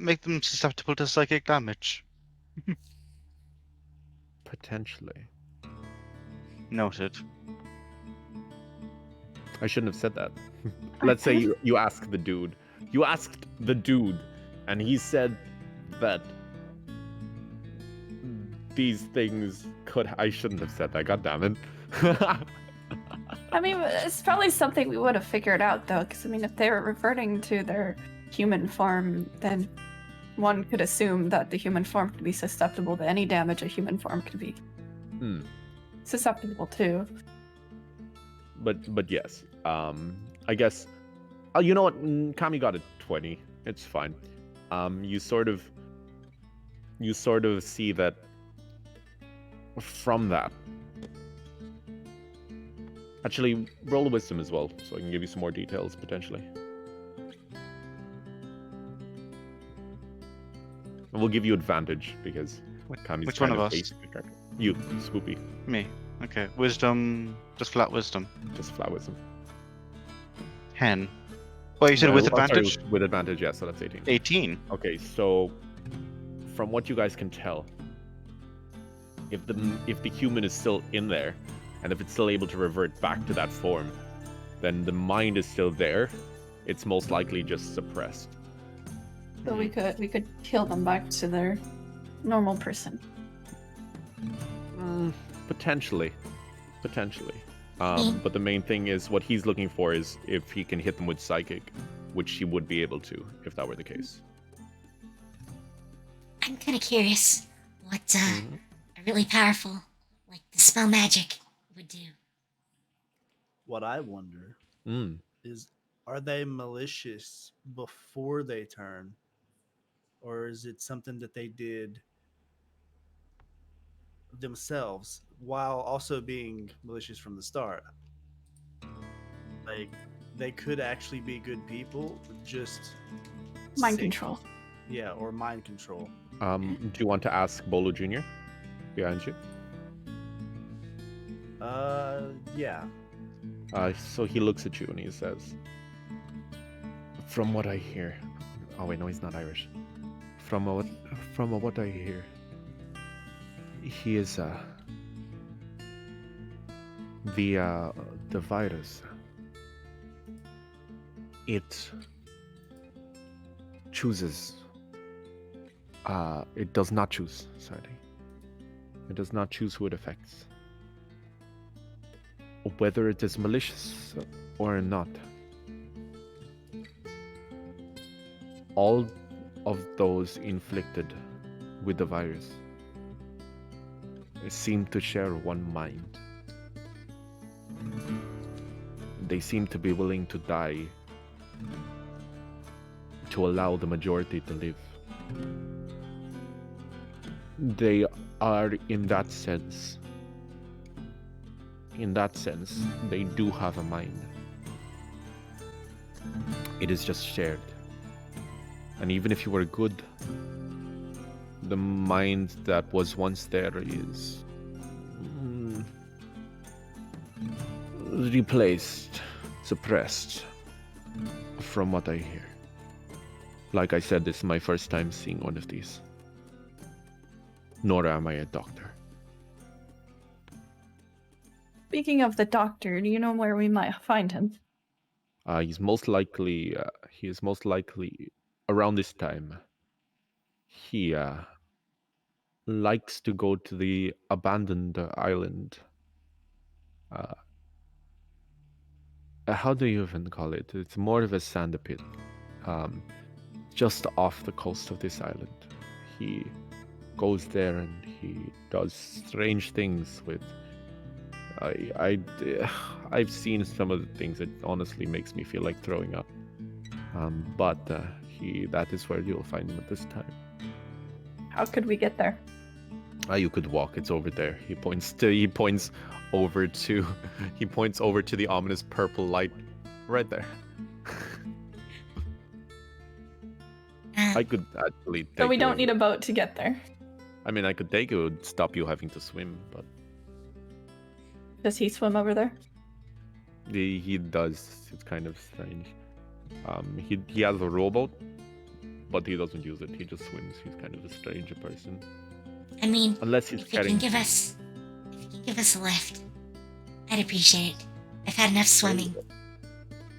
make them susceptible to psychic damage? Potentially. Noted. I shouldn't have said that. Let's say you ask the dude. You asked the dude, and he said that these things could. I shouldn't have said that. God damn it. I mean, it's probably something we would have figured out, though, because, I mean, if they were reverting to their human form, then one could assume that the human form could be susceptible to any damage a human form could be susceptible to. But yes. I guess. Oh, you know what? Kami got a 20. It's fine. You sort of see that from that. Actually, roll a wisdom as well, so I can give you some more details potentially. And we'll give you advantage because Kami's Which kind one of of us? basic character. You, Swoopy. Me. Okay. Wisdom. Just flat wisdom. Just flat wisdom. 10. Oh, you said with Sorry, advantage? with advantage, yeah, so that's 18. 18. Okay, so from what you guys can tell, if the human is still in there, and if it's still able to revert back to that form, then the mind is still there. It's most likely just suppressed. So we could heal them back to their normal person. Potentially. But the main thing is what he's looking for is if he can hit them with psychic, which he would be able to if that were the case. I'm kind of curious what a really powerful, like, dispel magic would do. What I wonder is, are they malicious before they turn? Or is it something that they did themselves while also being malicious from the start? Like, they could actually be good people, just Mind sick. control. Yeah, or mind control. Do you want to ask Bolo Jr. behind you? Yeah. So he looks at you and he says, "From what I hear, oh wait, no, he's not Irish. From what I hear, he is the virus. It chooses. It does not choose. Sorry, it does not choose who it affects." Whether it is malicious or not, all of those inflicted with the virus seem to share one mind. They seem to be willing to die to allow the majority to live. They are, in that sense, they do have a mind. It is just shared. And even if you were good, the mind that was once there is replaced, suppressed, from what I hear. Like I said, this is my first time seeing one of these. Nor am I a doctor. Speaking of the doctor, do you know where we might find him? He is most likely around this time. He likes to go to the abandoned island. How do you even call it? It's more of a sand pit, just off the coast of this island. he goes there and he does strange things with. I've seen some of the things that honestly makes me feel like throwing up. But that is where you'll find him at this time. How could we get there? You could walk. It's over there. He points over to the ominous purple light right there. I could actually take So we you don't over. need a boat to get there. I mean, I could take you, stop you having to swim, but Does he swim over there? he does. It's kind of strange. He has a rowboat, but he doesn't use it. He just swims. He's kind of a strange person. I mean, Unless he's if you can give us a lift, I'd appreciate it. I've had enough swimming.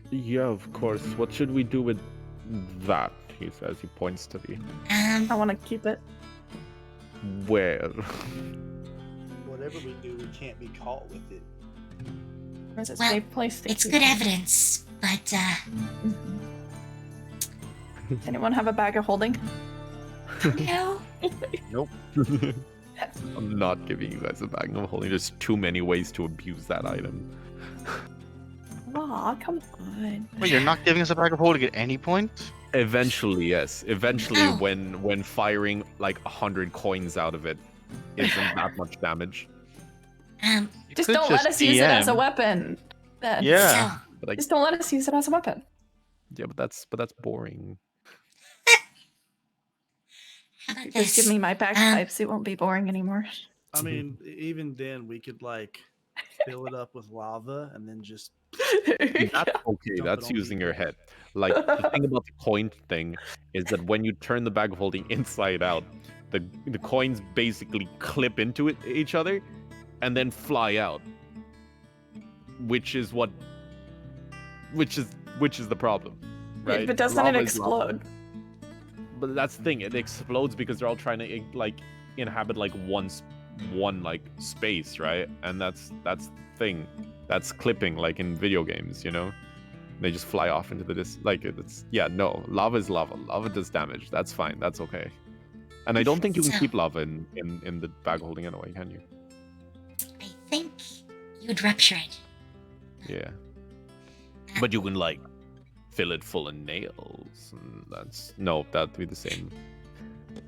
Yeah, of course. What should we do with that? He says. He points to the I want to keep it. where. Whatever we do, we can't be caught with it. Where's a Well, safe place to It's keep good it? evidence, but Does anyone have a bag of holding? no. Nope. I'm not giving you guys a bag of holding. There's too many ways to abuse that item. Aw, come on. Wait, you're not giving us a bag of holding at any point? Eventually, yes. Eventually, Oh. when firing like 100 coins out of it isn't that much damage. You Just could don't let us use it as a DM. weapon. Then. Yeah. So, But I, Just don't let us use it as a weapon. yeah, but that's boring. how about Just this? give me my bagpipes. It won't be boring anymore. I mean, even then, we could like fill it up with lava and then just. That's okay. Dump That's it on using your people. head. Like the thing about the coin thing is that when you turn the bag of holding inside out, the coins basically clip into each other and then fly out. Which is the problem, right? But doesn't it Lava is lava. explode? But that's the thing. It explodes because they're all trying to like inhabit like one like space, right? And that's the thing. That's clipping, like in video games, you know. They just fly off into the no. Lava is lava. Lava does damage. That's fine. That's okay. And I don't think you can keep lava in the bag holding anyway, can you? I think you'd rupture it. Yeah. But you can like fill it full of nails. And that'd be the same.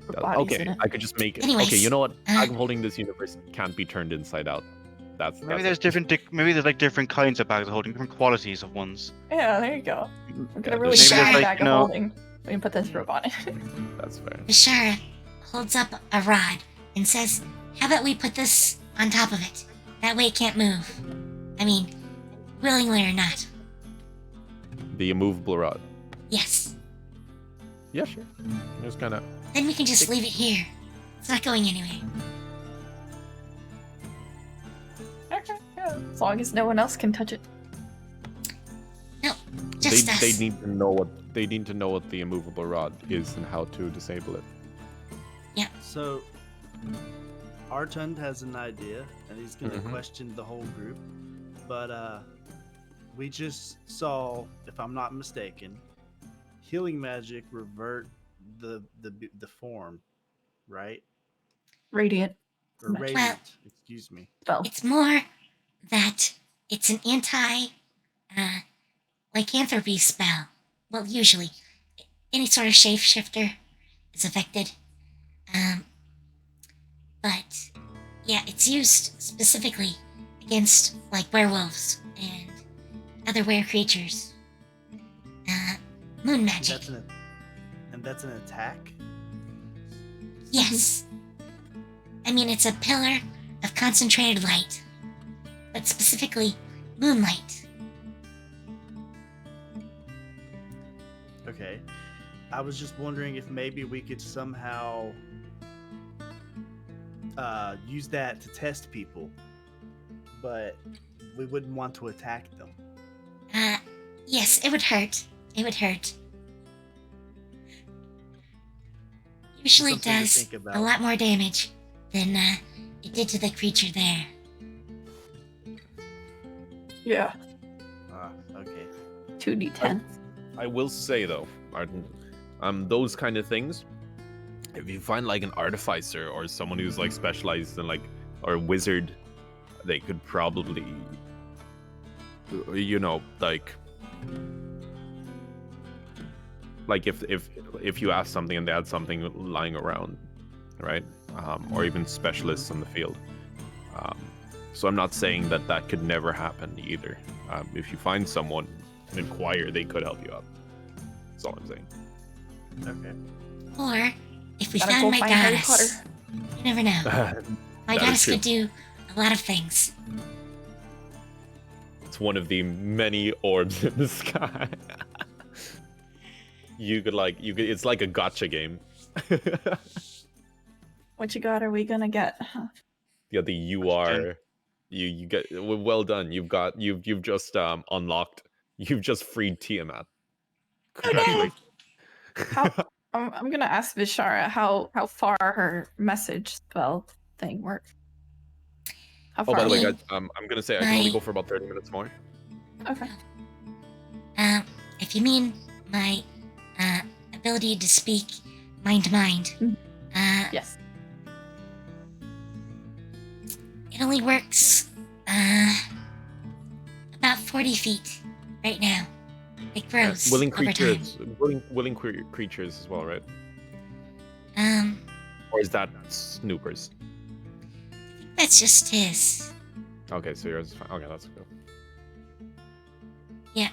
Bodies in Okay, it. I could just make it. Anyways, Okay, you know what? Bag of holding this universe can't be turned inside out. Maybe there's like different kinds of bags of holding, different qualities of ones. Yeah, there you go. I'm gonna Yeah, really there's- share Maybe my there's, bag of holding. We can put this rope on it. That's fair. Bashara holds up a rod and says, "How about we put this on top of it? That way it can't move. I mean, willingly or not." The immovable rod. Yes. Yeah, sure. Just kind of. Then we can just leave it here. It's not going anywhere. Okay, yeah. As long as no one else can touch it. No, just us. They need to know what the immovable rod is and how to disable it. So, Artund has an idea, and he's going to Mhm. question the whole group. But we just saw, if I'm not mistaken, healing magic revert the form, right? Radiant. Or Well- radiant. Excuse me. Spell. It's more that it's an lycanthropy spell. Well, usually, any sort of shapeshifter is affected. But yeah, it's used specifically against like werewolves and other were creatures. Moon magic. That's an attack. Yes. I mean, it's a pillar of concentrated light, but specifically moonlight. Okay. I was just wondering if maybe we could somehow use that to test people, but we wouldn't want to attack them. Yes, it would hurt. It would hurt. Usually it Something to does think about. a lot more damage than it did to the creature there. Yeah. Okay. 2d10. I will say though, Arden, those kind of things, If you find like an artificer or someone who's like specialized in like, or a wizard, they could probably, you know, like if you ask something and they had something lying around, right? Or even specialists in the field. So I'm not saying that that could never happen either. If you find someone and inquire, they could help you out. That's all I'm saying. Okay. Or if we Gotta found go my find Harry goddess, you never know. My That is goddess true. could do a lot of things. It's one of the many orbs in the sky. It's like a gotcha game. What you got? Are we gonna get? Yeah, the you are, you get well done. You've just unlocked. You've just freed Tiamat. Congratulations. How? I'm gonna ask Vishara how far her message spell thing works. How Oh, far? by the way, away? guys, I'm gonna say I can only go for about 30 minutes more. Okay. If you mean my ability to speak mind to mind, Yes. it only works about 40 feet right now. It grows Willing over time. creatures, willing creatures as well, right? Or is that Snoopers? That's just his. Okay, so yours is fine. Okay, that's good. Yeah.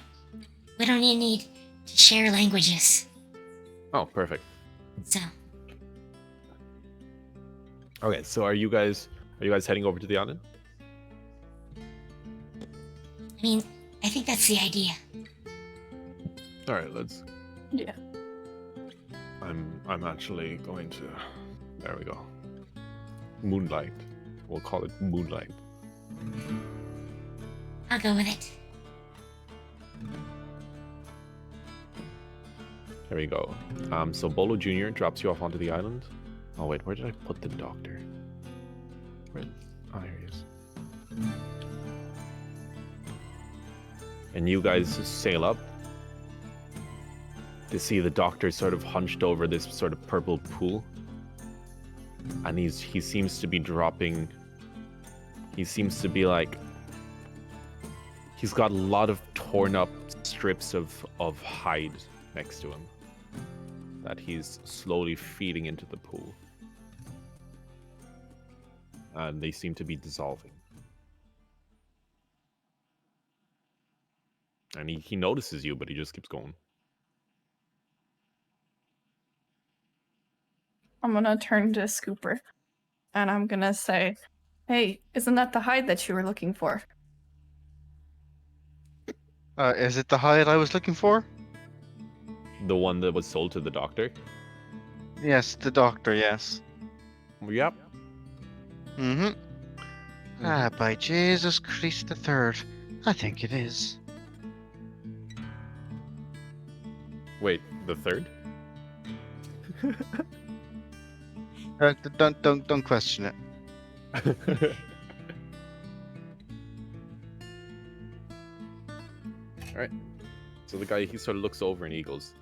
We don't even need to share languages. Oh, perfect. So, Okay, so are you guys heading over to the island? I mean, I think that's the idea. All right, let's. Yeah. I'm actually going to. There we go. Moonlight. We'll call it Moonlight. I'll go with it. There we go. So Bolo Jr. drops you off onto the island. Oh wait, where did I put the doctor? Where? Oh, here he is. And you guys sail up to see the doctor sort of hunched over this sort of purple pool. And he seems to be dropping. He seems to be like. He's got a lot of torn up strips of hide next to him that he's slowly feeding into the pool. And they seem to be dissolving. And he notices you, but he just keeps going. I'm gonna turn to Scooper, and I'm gonna say, "Hey, isn't that the hide that you were looking for?" Is it the hide I was looking for? The one that was sold to the doctor? Yes, the doctor, yes. Yep. Mm-hmm. Ah, by Jesus Christ the Third. I think it is. Wait, the third? Don't question it. Alright. So the guy, he sort of looks over and he goes,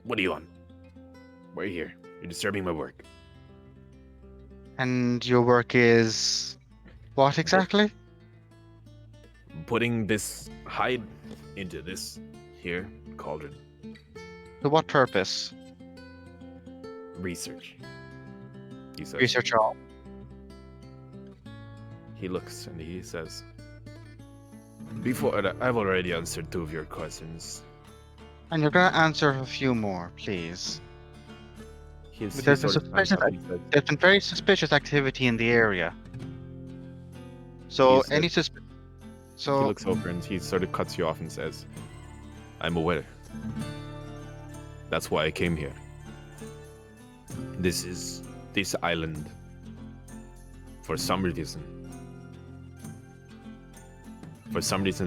"What do you want? We're here. You're disturbing my work." And your work is what exactly? Putting this hide into this here cauldron. To what purpose? Research. He says. Research all. He looks and he says, "Before that, I've already answered 2 of your questions." And you're gonna answer a few more, please. He's, But there's he a sort of stands suspicious up, he says, There's been very suspicious activity in the area. So He said- any he So looks over and he sort of cuts you off and says, "I'm aware. That's why I came here. This island, for some reason,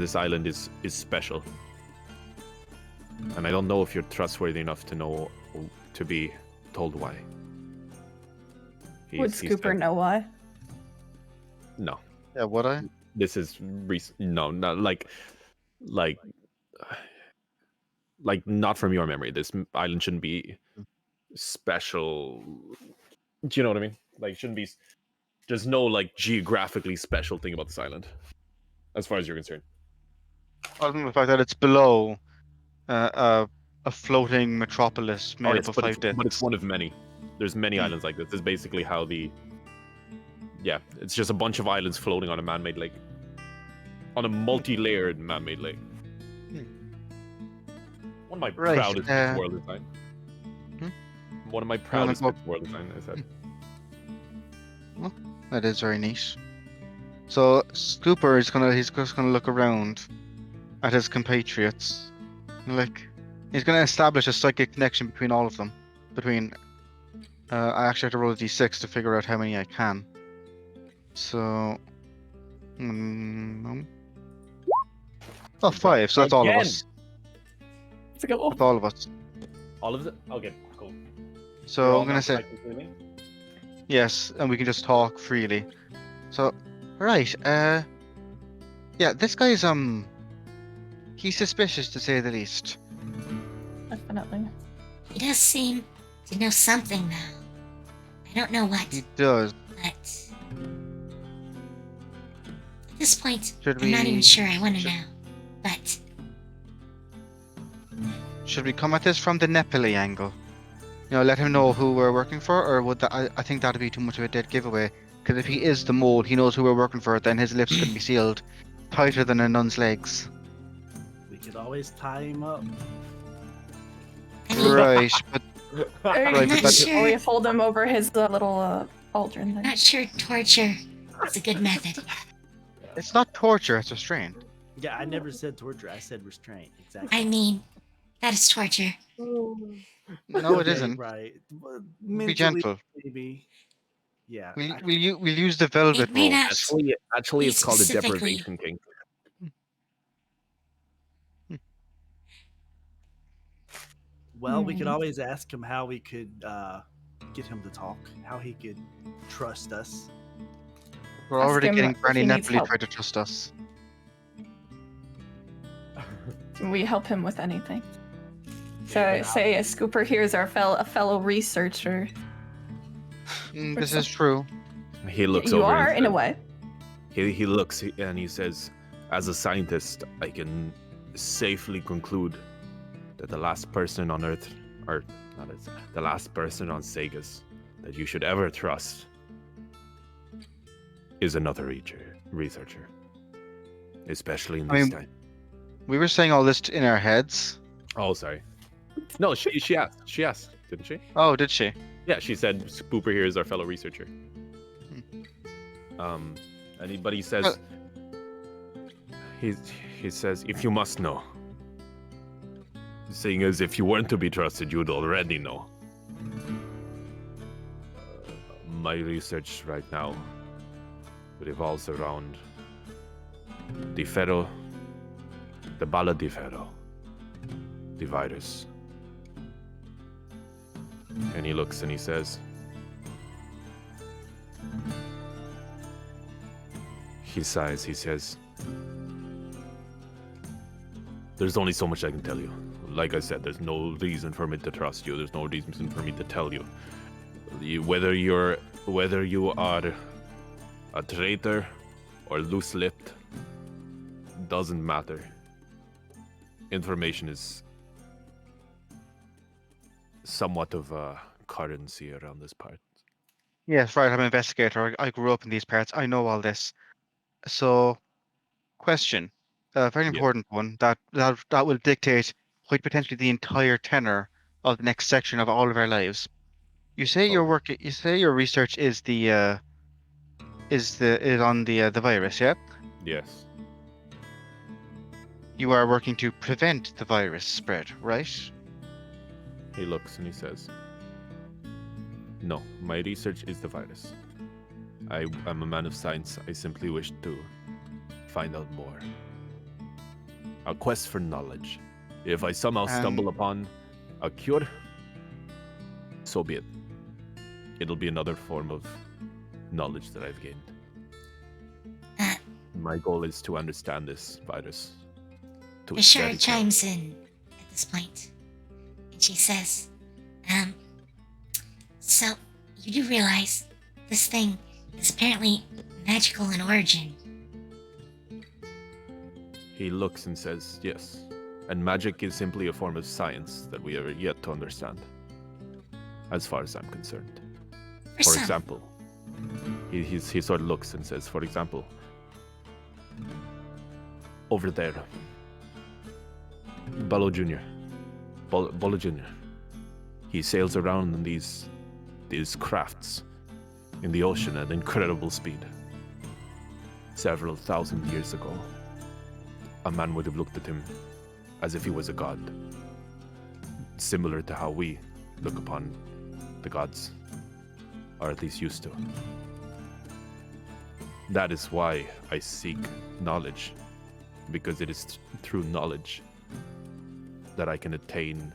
this island is special. And I don't know if you're trustworthy enough to know, to be told why." Would He Scooper said, know why? No. yeah, would I? This is no, not like not from your memory. This island shouldn't be special. Do you know what I mean? Like, shouldn't be. There's no like geographically special thing about this island, as far as you're concerned. Other than the fact that it's below a floating metropolis Oh, made yes, up of but 5 it's one of many. There's many Hmm. islands like this. This is basically how the. Yeah, it's just a bunch of islands floating on a man-made lake. On a multi-layered man-made lake. One of my Right, proudest bits of world design. Hmm? One of my wanna proudest go- bits of world design, I said. That is very neat. So Scooper is he's just gonna look around at his compatriots. Like he's gonna establish a psychic connection between all of them. I actually have to roll a d6 to figure out how many I can. So oh, 5, so that's all of Again! us. Let's go. That's all of us. All of it? Okay, cool. So I'm gonna say yes, and we can just talk freely. So, right, yeah, this guy's he's suspicious to say the least. Definitely. He does seem to know something, though. I don't know what, He does. but at this point, Should I'm not we- even sure I want to should- know. But Should we come at this from the Nephilia angle? You know, let him know who we're working for, or would that? I think that'd be too much of a dead giveaway. Because if he is the mole, he knows who we're working for. Then his lips could be sealed tighter than a nun's legs. We could always tie him up. I mean, Right, but I'm but not that's- sure. We hold him over his little cauldron thing. Not sure torture is a good method. it's not torture; it's restraint. Yeah, I never said torture. I said restraint. Exactly. I mean, that is torture. No, it Okay, isn't. Right. Well, Be mentally, gentle. Maybe. Yeah. We'll use the velvet It may rope. not. Actually, it's called a Specifically. deprivation kink. Well, we could Hmm. always ask him how we could get him to talk, how he could trust us. We're Ask already him getting if Granny he needs Nephilia help. try to trust us. Can we help him with anything? So Yeah, say a Scooper here is a fellow researcher. This is true. He looks You over. are and in a says- way. He looks and he says, "As a scientist, I can safely conclude that the last person on Earth, or not Earth, the last person on Segas that you should ever trust is another researcher, especially in I this mean- time." We were saying all this in our heads. Oh, sorry. No, she asked, didn't she? Oh, did she? Yeah, she said, "Spooper here is our fellow researcher." But he says, he says, "If you must know, seeing as if you weren't to be trusted, you'd already know. My research right now revolves around the Ferro, the Bala di Ferro, the virus." And he looks and he says, he sighs, he says, "There's only so much I can tell you. Like I said, there's no reason for me to trust you. There's no reason for me to tell you. Whether you are a traitor or loose-lipped, doesn't matter. Information is somewhat of a currency around this part." Yes, right. I'm an investigator. I grew up in these parts. I know all this. So, question, a very Yeah. important one that will dictate quite potentially the entire tenor of the next section of all of our lives. You say your work. You say your research is on the virus. Yeah. Yes. You are working to prevent the virus spread, right? He looks and he says, "No, my research is the virus. I'm a man of science. I simply wish to find out more. A quest for knowledge. If I somehow stumble upon a cure, so be it. It'll be another form of knowledge that I've gained. Uh, My goal is to understand this virus. To Bashara study it. chimes in at this point, and she says, So, you do realize this thing is apparently magical in origin. He looks and says, yes. And magic is simply a form of science that we have yet to understand. As far as I'm concerned. For some. example, he sort of looks and says, for example, over there, Bolo Jr. Bolo Jr. He sails around in these crafts in the ocean at incredible speed. Several thousand years ago, a man would have looked at him as if he was a god. Similar to how we look upon the gods, or at least used to. That is why I seek knowledge, because it is through knowledge that I can attain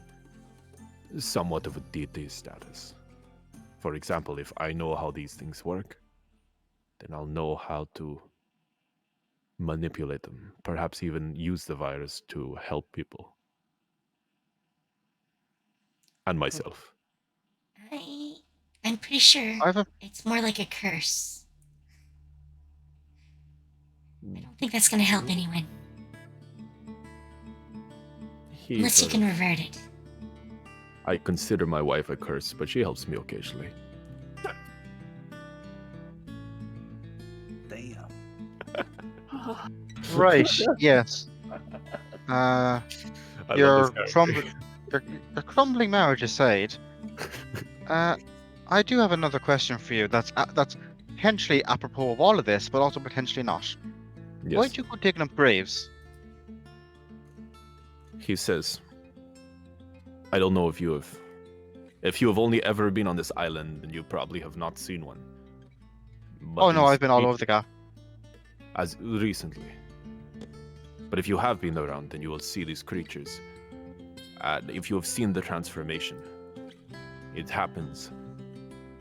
somewhat of a deity status. For example, if I know how these things work, then I'll know how to manipulate them, perhaps even use the virus to help people. And myself. I'm pretty sure I've a it's more like a curse. I don't think that's gonna help anyone. Unless you can revert it. I consider my wife a curse, but she helps me occasionally. Damn. right. Yes. Your crumbling marriage aside, I do have another question for you. That's potentially apropos of all of this, but also potentially not. Yes. Why'd you go digging up graves? He says, I don't know if you have only ever been on this island, then you probably have not seen one. But Oh no, I've been all over the gap. As recently. But if you have been around, then you will see these creatures. If you have seen the transformation, it happens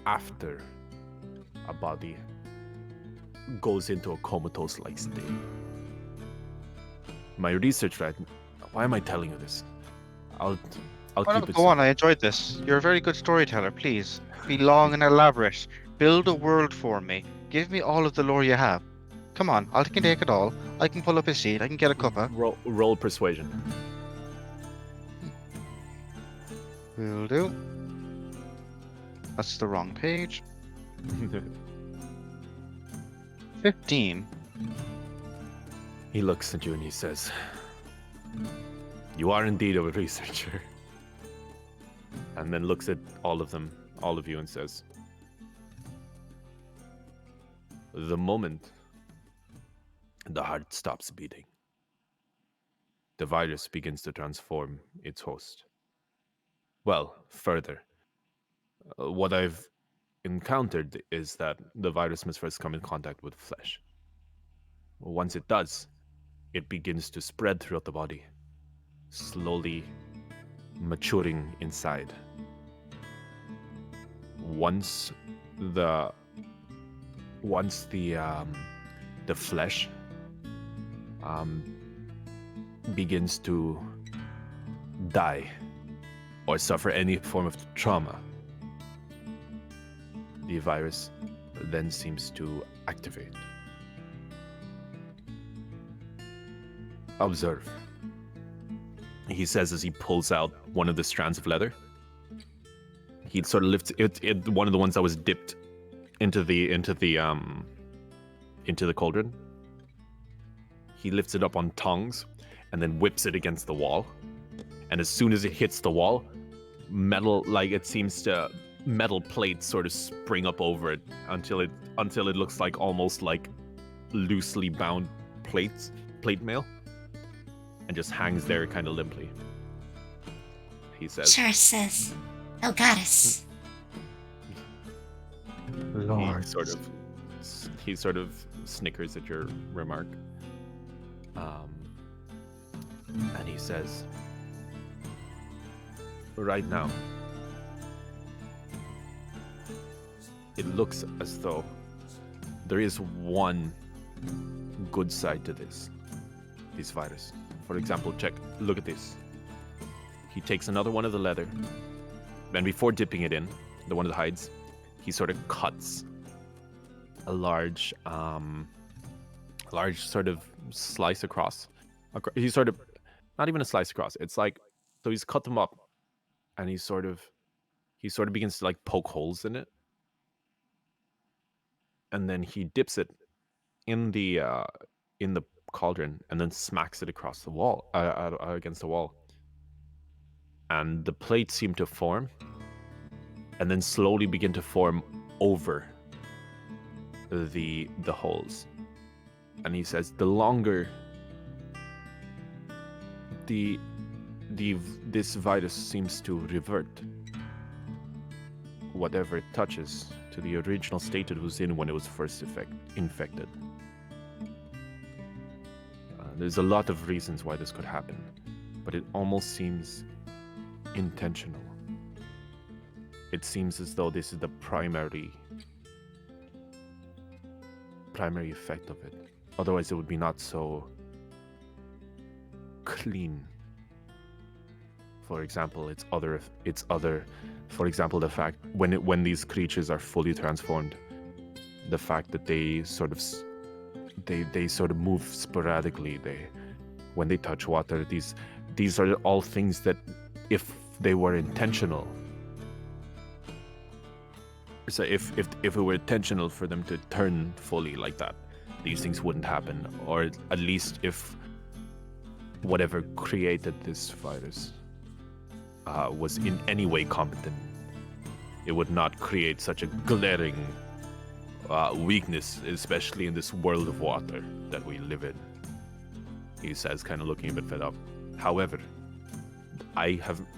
after a body goes into a comatose-like state. My research, right? Why am I telling you this? I'll keep it. Go on, I enjoyed this. You're a very good storyteller. Please be long and elaborate. Build a world for me. Give me all of the lore you have. Come on, I can take it all. I can pull up a seat. I can get a cuppa. Roll persuasion. Will do. That's the wrong page. 15. He looks at you and he says, you are indeed a researcher. And then looks at all of you, and says, the moment the heart stops beating, the virus begins to transform its host. Well, further, what I've encountered is that the virus must first come in contact with flesh. Once it does, it begins to spread throughout the body, slowly maturing inside. Once the flesh begins to die or suffer any form of trauma, the virus then seems to activate. Observe. He says as he pulls out one of the strands of leather. He sort of lifts it, one of the ones that was dipped into the cauldron. He lifts it up on tongs and then whips it against the wall. And as soon as it hits the wall, metal plates sort of spring up over it until it looks like almost like loosely bound plate mail, and just hangs there kind of limply. He says, Sure says, oh goddess. He sort of snickers at your remark. And he says, right now, it looks as though there is one good side to this virus. For example, look at this. He takes another one of the leather, and before dipping it in, the one that hides, he sort of cuts a large sort of slice across. He's sort of not even a slice across. It's like, so he's cut them up, and he sort of begins to like poke holes in it, and then he dips it in the cauldron, and then smacks it across the wall, against the wall, and the plates seem to form, and then slowly begin to form over the holes. And he says, the longer this virus seems to revert whatever it touches to the original state it was in when it was first infected. There's a lot of reasons why this could happen, but it almost seems intentional. It seems as though this is the primary effect of it. Otherwise, it would be not so clean. For example, for example, the fact when these creatures are fully transformed, the fact that they sort of move sporadically. When they touch water, these are all things that, if they were intentional, so if it were intentional for them to turn fully like that, these things wouldn't happen. Or at least if whatever created this virus was in any way competent, it would not create such a glaring weakness, especially in this world of water that we live in. He says, kind of looking a bit fed up. However,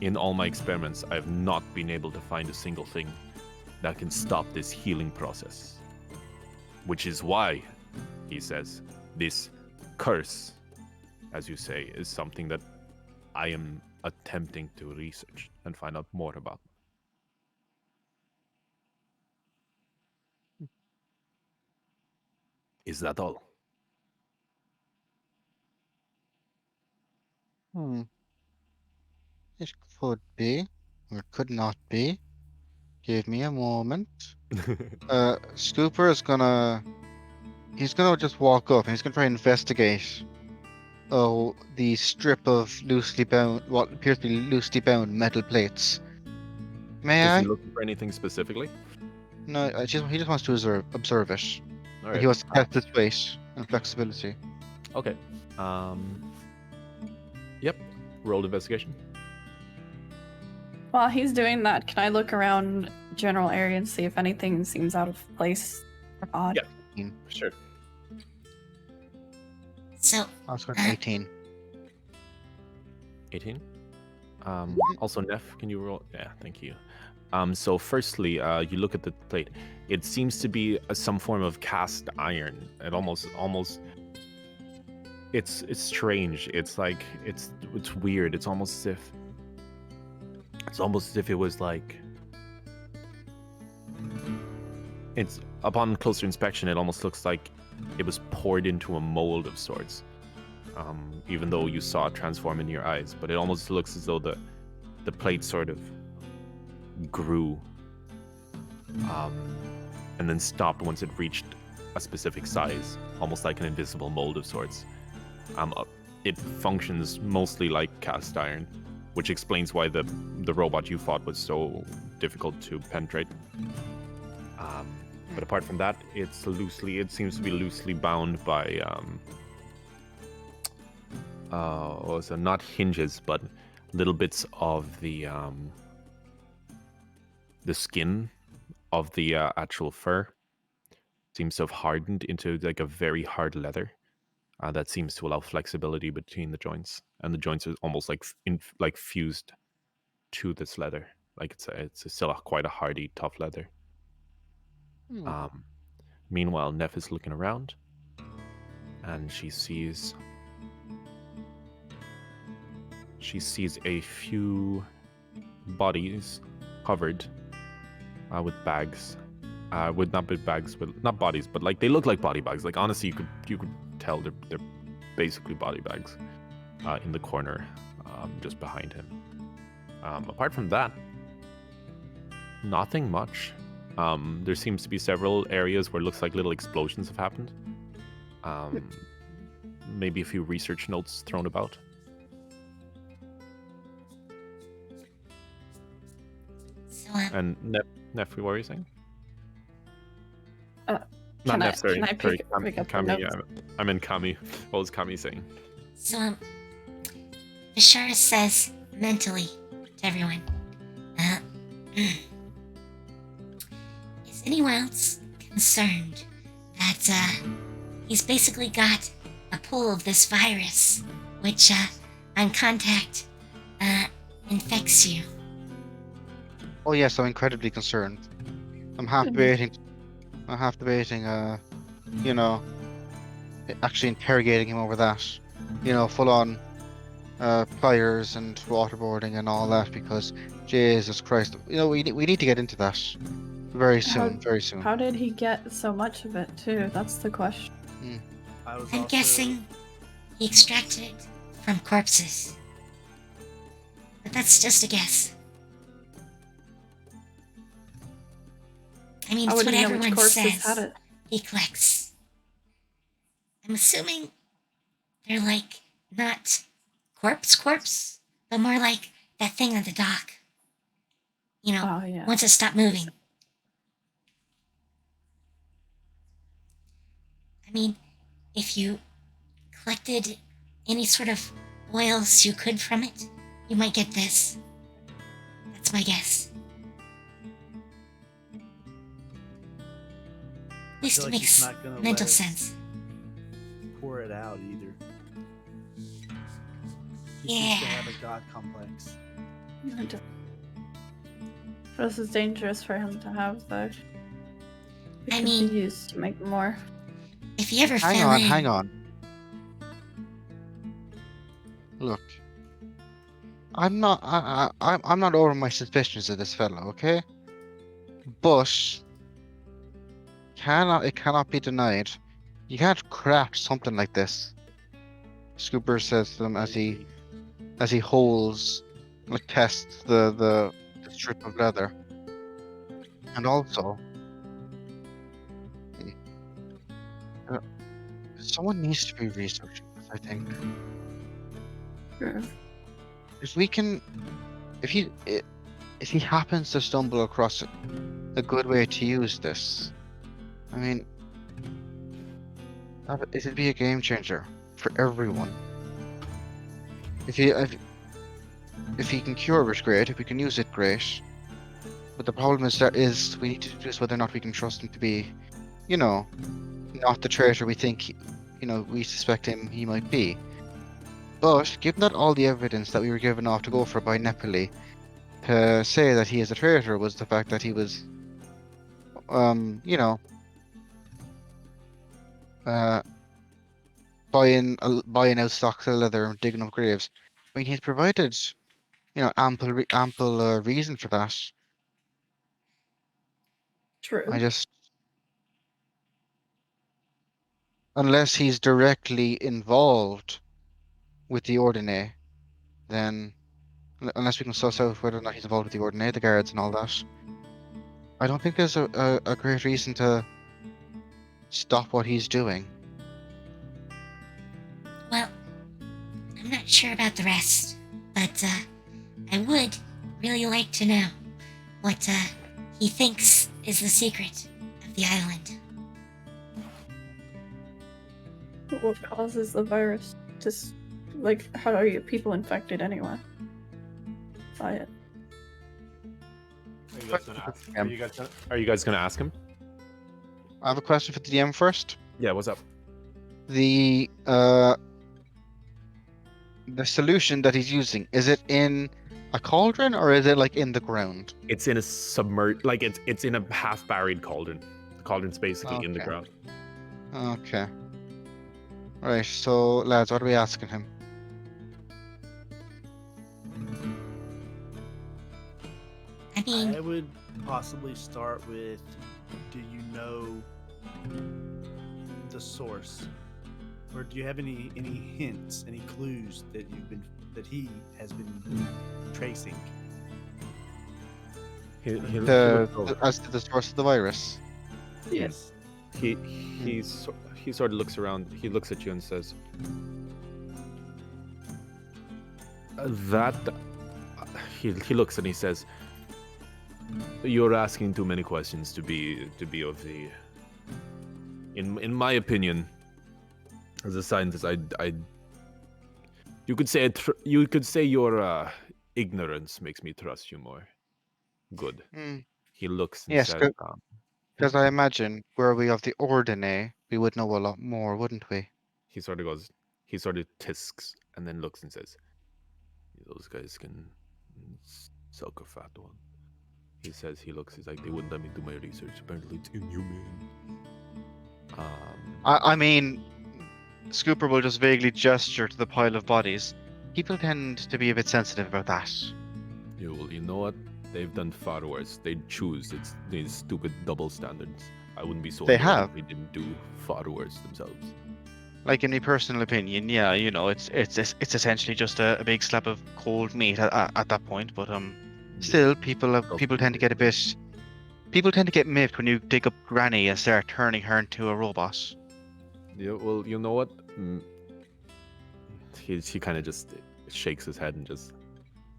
in all my experiments, I have not been able to find a single thing that can stop this healing process. Which is why, he says, this curse, as you say, is something that I am attempting to research and find out more about. Is that all? It could be, or it could not be. Give me a moment. Scooper is he's gonna just walk up and he's gonna try and investigate the strip of what appears to be loosely bound metal plates. May Is I? he looking for anything specifically? No, he just wants to observe it. All right. He wants to test its weight and flexibility. Okay. Yep. Roll investigation. While he's doing that, can I look around general area and see if anything seems out of place or odd? Yeah. Sure. So, I'll score 18. 18. Also, Neff, can you roll? Yeah, thank you. So firstly, you look at the plate. It seems to be some form of cast iron. It almost it's strange. It's like it's weird. It's almost as if it was like, it's upon closer inspection, it almost looks like it was poured into a mold of sorts. Even though you saw it transform in your eyes, but it almost looks as though the plate sort of grew and then stopped once it reached a specific size, almost like an invisible mold of sorts. It functions mostly like cast iron, which explains why the robot you fought was so difficult to penetrate. But apart from that, it seems to be loosely bound by so not hinges, but little bits of the skin of the actual fur seems to have hardened into like a very hard leather that seems to allow flexibility between the joints, and the joints are almost like fused to this leather. Like it's still quite a hardy, tough leather. Meanwhile, Neff is looking around, and she sees a few bodies covered with bags, not bodies, but like they look like body bags. Like honestly, you could tell they're basically body bags in the corner, just behind him. Apart from that, Nothing much. There seems to be several areas where it looks like little explosions have happened. Maybe a few research notes thrown about. So, And Nef, what were you saying? Can Not I Nef, sorry. can I Sorry, pick up the Kami. notes? I meant Kami. What was Kami saying? so Bashara says mentally to everyone, is anyone else concerned that he's basically got a pull of this virus, which on contact infects you? Oh yes, I'm incredibly concerned. I'm half debating. You know, actually interrogating him over that. You know, full on pliers and waterboarding and all that because Jesus Christ, you know, we need to get into that very soon, very soon. How did he get so much of it too? That's the question. I was I'm also guessing he extracted it from corpses. But that's just a guess. I mean, How it's would what he know which everyone corpses had says it? he collects. I'm assuming they're like not corpse, but more like that thing on the dock. You know, Oh yeah. once it stopped moving. I mean, if you collected any sort of oils you could from it, you might get this. That's my guess. At least feel it like he's makes not gonna mental let us sense. pour it out either. He seems Yeah. to have a god complex. This is dangerous for him to have, though. It I could mean- be used to make more. If you ever Hang fell on, in, hang on. Look, I'm not over my suspicions of this fellow, okay? But it cannot be denied. You can't craft something like this. Scooper says to them as he holds, like, tests the strip of leather. And also, someone needs to be researching this, I think. Sure. If we can, if he happens to stumble across a good way to use this, I mean, it'd be a game changer for everyone. If he can cure it, great. If we can use it, great. But the problem is we need to deduce whether or not we can trust him to be, you know, not the traitor we think, we suspect he might be. But given that all the evidence that we were given off to go for by Nephilia to say that he is a traitor was the fact that he was, buying out stocks of leather and digging up graves. I mean, he's provided, ample reason for that. True. Unless he's directly involved with the Ordine, then unless we can suss out whether or not he's involved with the Ordine, the guards and all that, I don't think there's a great reason to stop what he's doing. well, I'm not sure about the rest, but I would really like to know what he thinks is the secret of the island. What causes the virus? Just like how are you people infected anyway? By it. Are you guys gonna ask him? I have a question for the DM first. Yeah, what's up? The solution that he's using, is it in a cauldron or is it like in the ground? It's in a it's in a half buried cauldron. The cauldron's basically in the Okay. ground. Okay. Right, so lads, what are we asking him? I mean, I would possibly start with, do you know the source, or do you have any hints, any clues that he has been tracing? he looks over. As to the source of the virus. Yes. He sort of looks around. He looks at you and says, "That." He looks and he says, "You're asking too many questions to be of the. In my opinion, as a scientist, you could say your ignorance makes me trust you more. Good." Mm. He looks and Yes, says, because I imagine were we of the Ordine, we would know a lot more, wouldn't we? he sort of tisks and then looks and says, "Those guys can suck a fat one." He says, he's like, "They wouldn't let me do my research. Apparently it's inhumane." I mean, Scooper will just vaguely gesture to the pile of bodies. People tend to be a bit sensitive about that. You know what? They've done far worse. They choose. It's these stupid double standards. I wouldn't be so They annoyed have. if they didn't do far worse themselves. Like in my personal opinion, yeah, it's essentially just a big slab of cold meat at that point. But still, people tend to get a bit. People tend to get miffed when you dig up Granny and start turning her into a robot. Yeah, well, you know what? He kind of just shakes his head and just.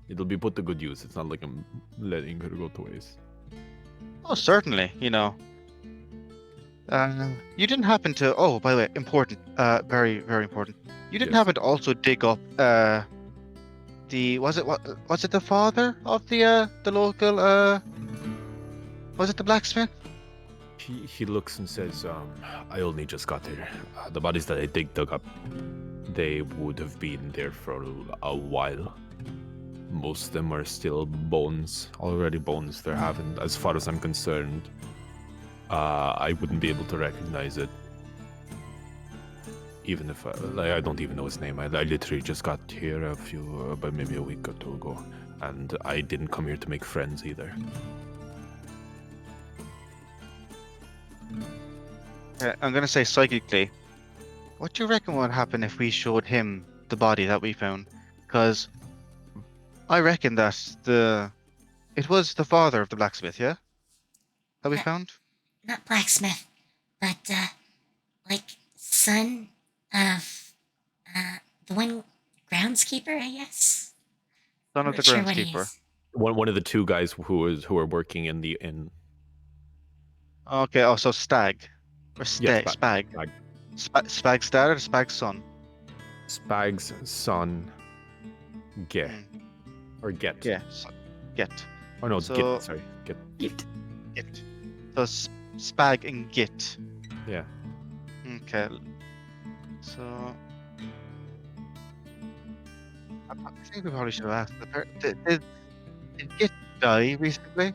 It'll be put to good use. It's not like I'm letting her go to waste. Oh, certainly. You didn't happen to. Oh, by the way, important. Very, very important. You didn't Yes. happen to also dig up was it the father of the local was it the blacksmith? He looks and says, "I only just got here. The bodies that I dug up, they would have been there for a while. Most of them are still bones, already bones. They haven't, as far as I'm concerned. I wouldn't be able to recognize it, even if I don't even know his name. I literally just got here about maybe a week or two ago, and I didn't come here to make friends either." I'm gonna say psychically. What do you reckon would happen if we showed him the body that we found? Because I reckon that it was the father of the blacksmith, yeah, that we found. Not blacksmith, but like son of the one groundskeeper, I guess. Son I'm of the not sure what he groundskeeper. is. One of the two guys who are working in the inn. Okay. Oh, so Stag or Yes, Spag. Spag. Spag's dad or Spag's son? Spag's son, Ge. Mm. Or Get. Yeah. Get. Oh no, So- Git, sorry. Get. Git. So Spag and Git. Yeah. Okay. So I think we probably should have asked. Did Git die recently?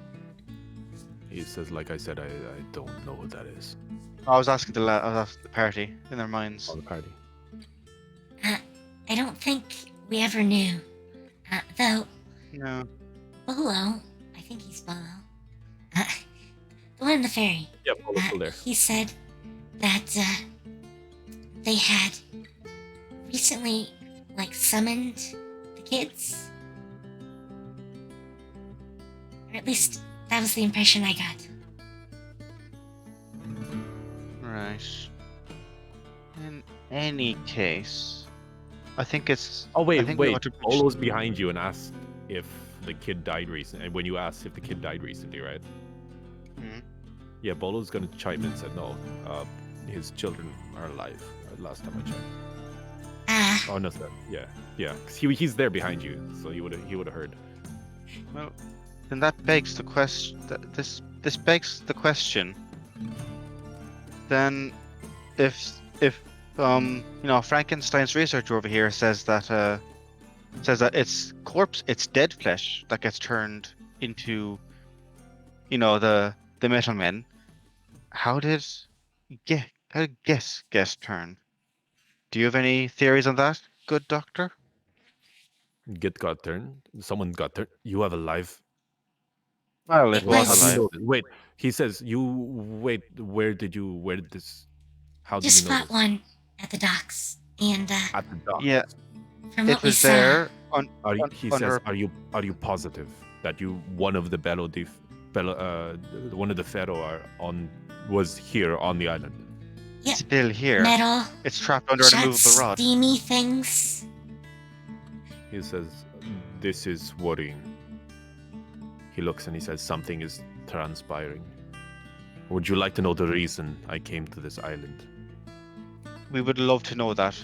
He says, like I said, I don't know what that is. I was asking I was asking the party in their minds. On the party. I don't think we ever knew. Though, No. Bolo, I think he's Bolo. The one in the ferry. Yeah, Polo's still there. He said that they had recently, summoned the kids. Or at least that was the impression I got. Right. In any case, I think it's. Oh I think we ought to bridge- Polo's behind you and asked if the kid died recently. And when you asked if the kid died recently, right? Mhm. Yeah, Bolo's gonna chime in and said no. His children are alive. Last time I checked. Oh no, sir. Yeah. 'Cause he's there behind you, so he would have heard. Well, then that begs the question. This begs the question. Then, if Frankenstein's researcher over here says that it's dead flesh that gets turned into, the metal men. How did Guess turn? Do you have any theories on that, good doctor? Git got turned. Someone got turned. You have a life. Well, it It was was- alive. Wait. He says you. Wait. Where did this? How did Just you know spot this? one at the docks, and At the dock. Yeah, from it what we was saw, there on. He on says, her- "Are you positive that you one of the one of the Pharaoh was here on the island. Yeah. Still here. Metal, It's trapped under an shot, immovable rod. steamy things. He says, "This is worrying." He looks and he says, "Something is transpiring. Would you like to know the reason I came to this island?" We would love to know that.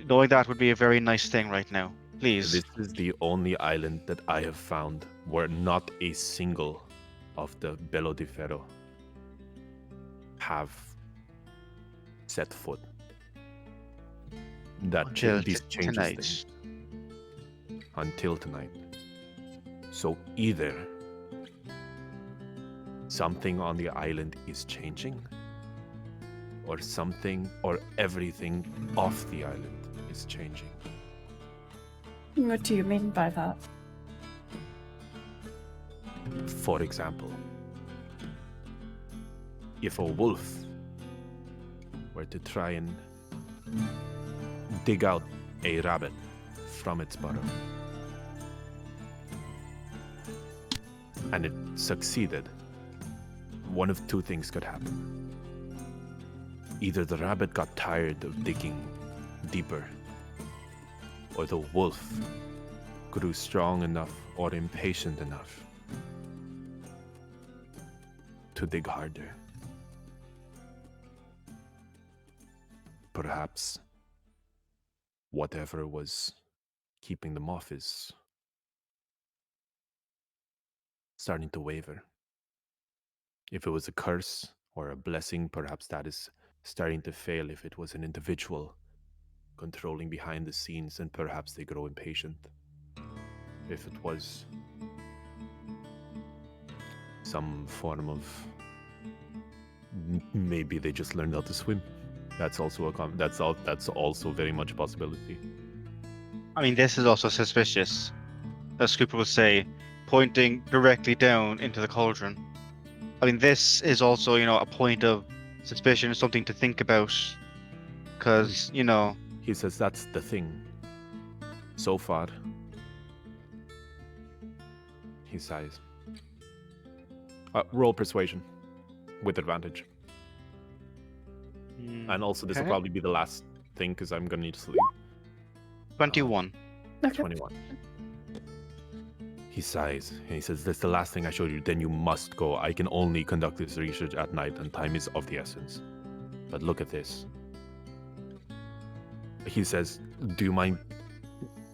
Knowing that would be a very nice thing right now. Please. This is the only island that I have found where not a single of the Belo de Ferro have set foot. That Until these changes tonight. things. Until tonight. So either something on the island is changing, or something or everything off the island is changing. What do you mean by that? For example, if a wolf were to try and dig out a rabbit from its burrow, and it succeeded, one of two things could happen. Either the rabbit got tired of digging deeper, or the wolf grew strong enough or impatient enough to dig harder. Perhaps whatever was keeping them off is starting to waver. If it was a curse or a blessing, perhaps that is starting to fail. If it was an individual controlling behind the scenes, then perhaps they grow impatient. If it was some form of maybe they just learned how to swim. That's also that's also very much a possibility. I mean, this is also suspicious. As Scooper would say, pointing directly down into the cauldron. I mean, this is also, a point of suspicion, something to think about. Because, He says that's the thing. So far, he sighs. Roll persuasion with advantage. And also, this will Okay. probably be the last thing because I'm gonna need to sleep. 21. Okay. 21. He sighs and he says, "That's the last thing I showed you. Then you must go. I can only conduct this research at night, and time is of the essence. But look at this." He says, "Do you mind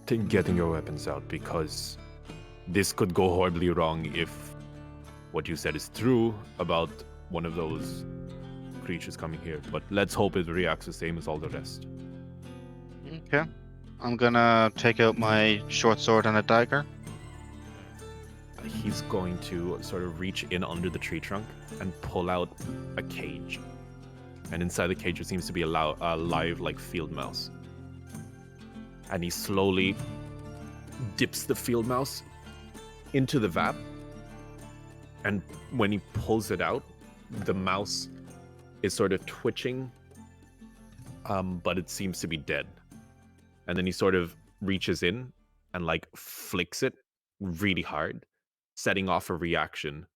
getting your weapons out? Because this could go horribly wrong if what you said is true about one of those creatures coming here. But let's hope it reacts the same as all the rest." Okay. I'm gonna take out my short sword and a dagger. He's going to sort of reach in under the tree trunk and pull out a cage. And inside the cage there seems to be a live, field mouse. And he slowly dips the field mouse into the vat. And when he pulls it out, the mouse is sort of twitching, but it seems to be dead. And then he sort of reaches in and flicks it really hard, setting off a reaction,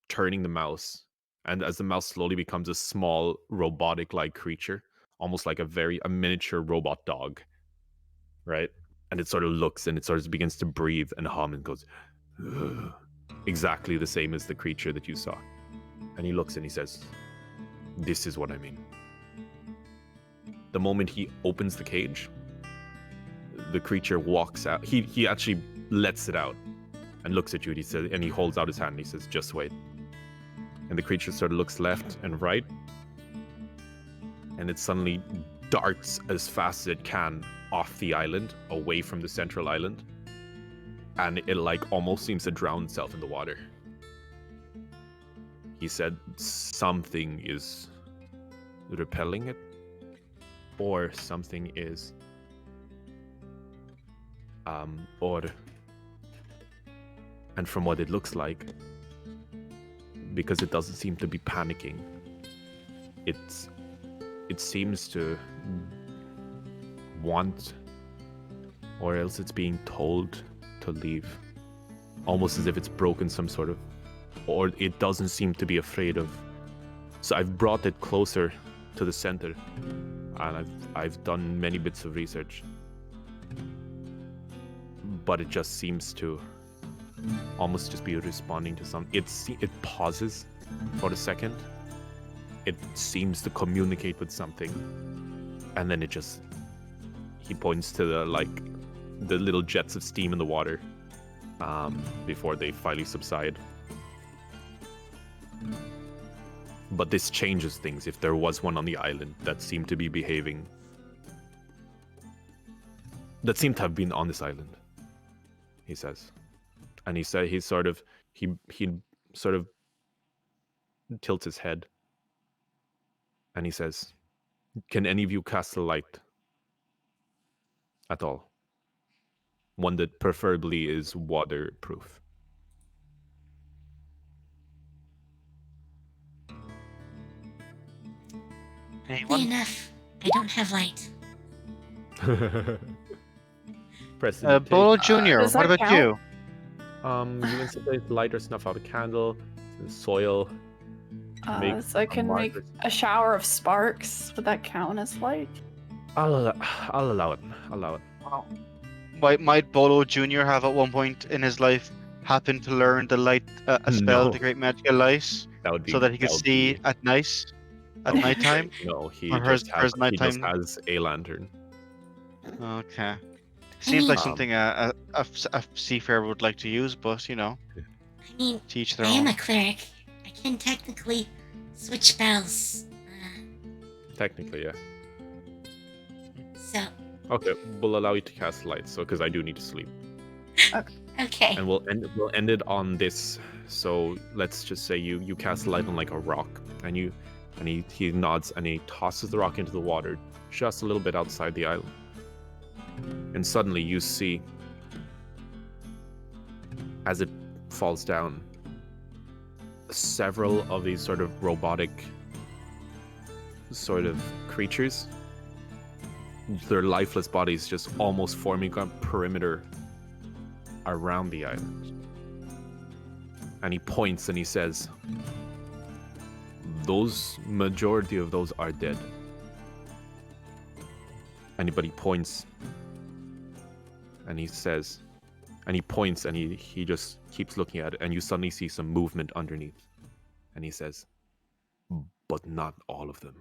turning the mouse. And as the mouse slowly becomes a small robotic-like creature, almost like a miniature robot dog, right? And it sort of looks and it sort of begins to breathe and hum and goes, "Ugh," exactly the same as the creature that you saw. And he looks and he says, "This is what I mean." The moment he opens the cage, the creature walks out. He actually lets it out and looks at you. And he holds out his hand and he says, "Just wait." And the creature sort of looks left and right, and it suddenly darts as fast as it can off the island, away from the central island, and it almost seems to drown itself in the water. He said something is repelling it, or something is and from what it looks like, because it doesn't seem to be panicking, it seems to want, or else it's being told to leave, almost as if it's broken some sort of or it doesn't seem to be afraid of. So I've brought it closer to the center, and I've done many bits of research, but it just seems to almost just be responding to something. It pauses for a second. It seems to communicate with something, and then he points to the little jets of steam in the water before they finally subside. But this changes things. If there was one on the island that seemed to be behaving, that seemed to have been on this island, he says, and he sort of tilts his head, and he says, "Can any of you cast a light at all? One that preferably is waterproof." Oddly Anyone? enough, I don't have light. Preston, Bolo Junior. does What that about count? you? you insert light or snuff out a candle, soil. Make So I can make markers. a shower of sparks. Would that count as light? I'll allow it. Allow it. Might Bolo Junior have at one point in his life happened to learn the light a spell, No. the great magical light, That would be so that he could see at night, at nighttime? No, he Or just hers has. He just nighttime? has a lantern. Okay. Seems like Um, something a seafarer would like to use, but you know, I mean, teach their I am own. a cleric. I can technically switch spells. Technically, yeah. So, Okay, we'll allow you to cast light, so because I do need to sleep, okay. and we'll end it on this. So let's just say you cast light on like a rock, and he nods and he tosses the rock into the water just a little bit outside the island, and suddenly you see, as it falls down, several of these sort of robotic sort of creatures, their lifeless bodies just almost forming a perimeter around the island. And he points and he says, majority of those are dead. Anybody points and he says, and he points and he just keeps looking at it, and you suddenly see some movement underneath. And he says, "But not all of them.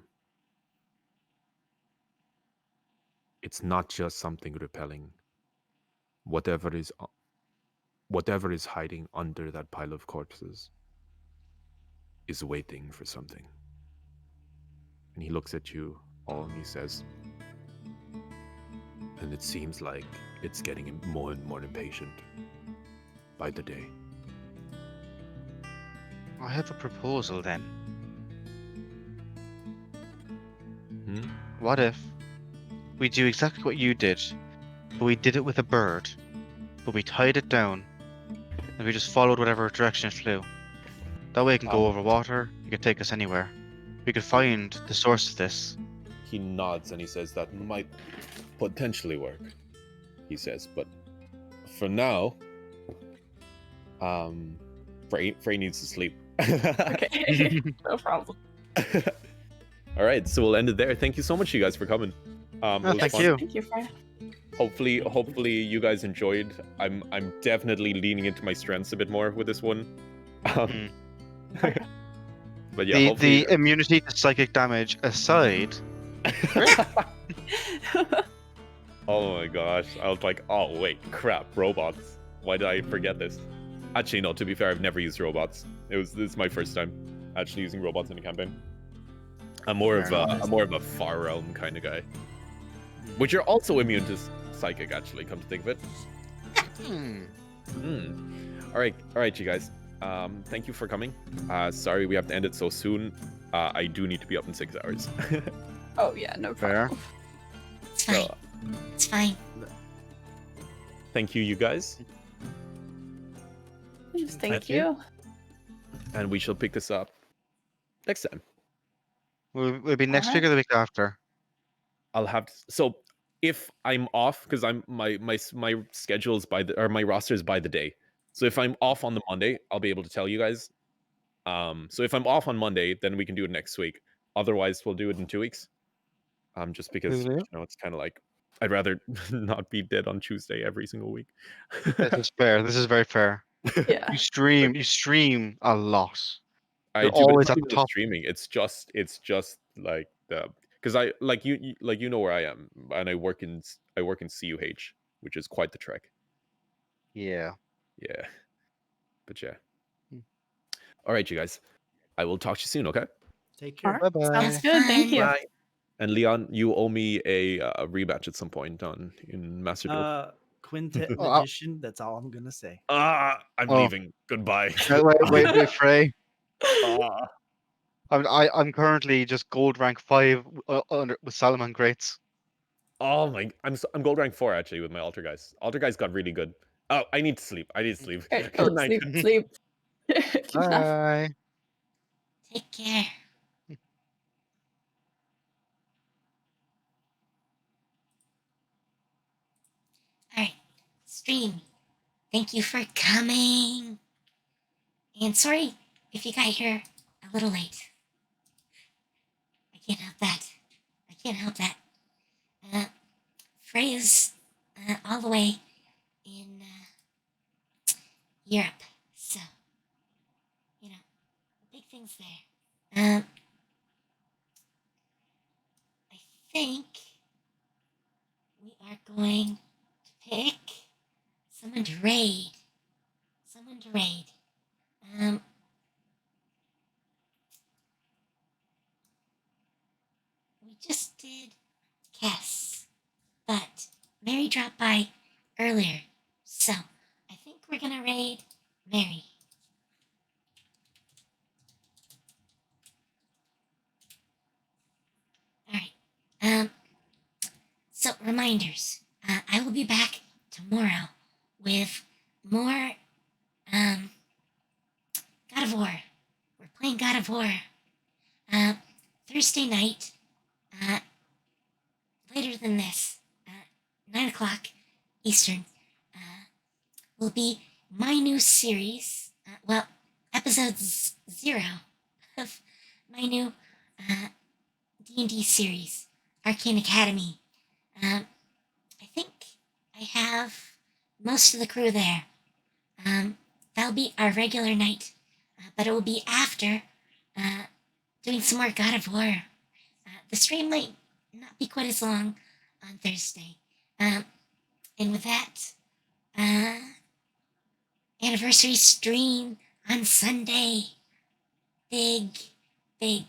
It's not just something repelling. Whatever is hiding under that pile of corpses is waiting for something." And he looks at you all and he says, "And it seems like it's getting more and more impatient by the day." I have a proposal then. What if we do exactly what you did, but we did it with a bird, but we tied it down, and we just followed whatever direction it flew? That way it can go over water, it could take us anywhere. We could find the source of this. He nods and he says, "That might potentially work," he says, "but for now, Fray needs to sleep." Okay. No problem. All right, so we'll end it there. Thank you so much, you guys, for coming. It was Thank fun. you. Thank you, Fray. Hopefully you guys enjoyed. I'm definitely leaning into my strengths a bit more with this one. But yeah, hopefully. The immunity to psychic damage aside, Oh my gosh, I was like, oh wait, crap, robots. Why did I forget this? Actually, no, to be fair, I've never used robots. This is my first time actually using robots in a campaign. I'm more of a far realm kind of guy. Which are also immune to psychic, actually, come to think of it. All right, you guys. Thank you for coming. Sorry we have to end it so soon. I do need to be up in 6 hours. Oh yeah, no fair. problem. It's fine. So, It's fine. thank you, you guys, Thank Thank you. you. and we shall pick this up next time. We'll be next week Alright. or the week after. I'll have so if I'm off, because I'm my schedule's my roster's by the day. So if I'm off on the Monday, I'll be able to tell you guys. So if I'm off on Monday, then we can do it next week. Otherwise, we'll do it in 2 weeks. Just because Coolio. it's kind of like I'd rather not be dead on Tuesday every single week. This is fair. This is very fair. Yeah. You stream a lot. I You're do, but it's always not at the even the top. streaming. It's just like the because I like like you know where I am, and I work in CUH, which is quite the trek. Yeah. Yeah, but yeah. Hmm. All right, you guys. I will talk to you soon. Okay. Take All care. right. Bye Sounds bye. good. Thank Fun. you. Bye. And Leon, you owe me a rematch at some point on in Master Duel. Quintet Oh, I- Magician. That's all I'm gonna say. I'm oh. leaving. Goodbye. Wait, Fray. Ah. I'm currently just gold rank 5 with Salomon Greats. Oh my! I'm gold rank 4 actually with my altar guys. Altar guys got really good. Oh, I need to sleep. I need to sleep. Okay, Good night. sleep, sleep. Good night. Bye. Take care. Alright, stream. Thank you for coming. And sorry if you got here a little late. I can't help that. I can't help that. Fray is all the way in Europe, so you know, big things there. I think we are going to pick someone to raid. Someone to raid. We just did Kess, but Mary dropped by earlier, so I think we're gonna raid Mary. Alright. So reminders. I will be back tomorrow with more God of War. We're playing God of War. Thursday night, uh, later than this, 9 o'clock Eastern, will be my new series. Episode 0 of my new D&D series, Arcane Academy. I think I have most of the crew there. That'll be our regular night, but it will be after doing some more God of War. The stream might not be quite as long on Thursday. And with that, anniversary stream on Sunday. Big, big.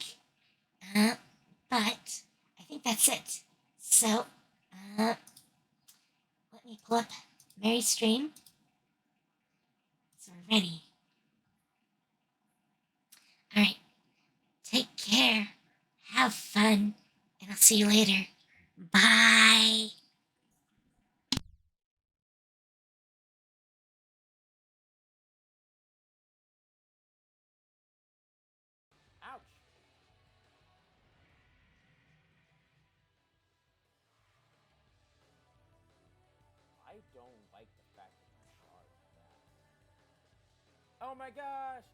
But I think that's it. So, let me pull up Mary's stream. So we're ready. Alright. Take care. Have fun. And I'll see you later. Bye. Ouch. I don't like the fact that you charged that. Oh my gosh!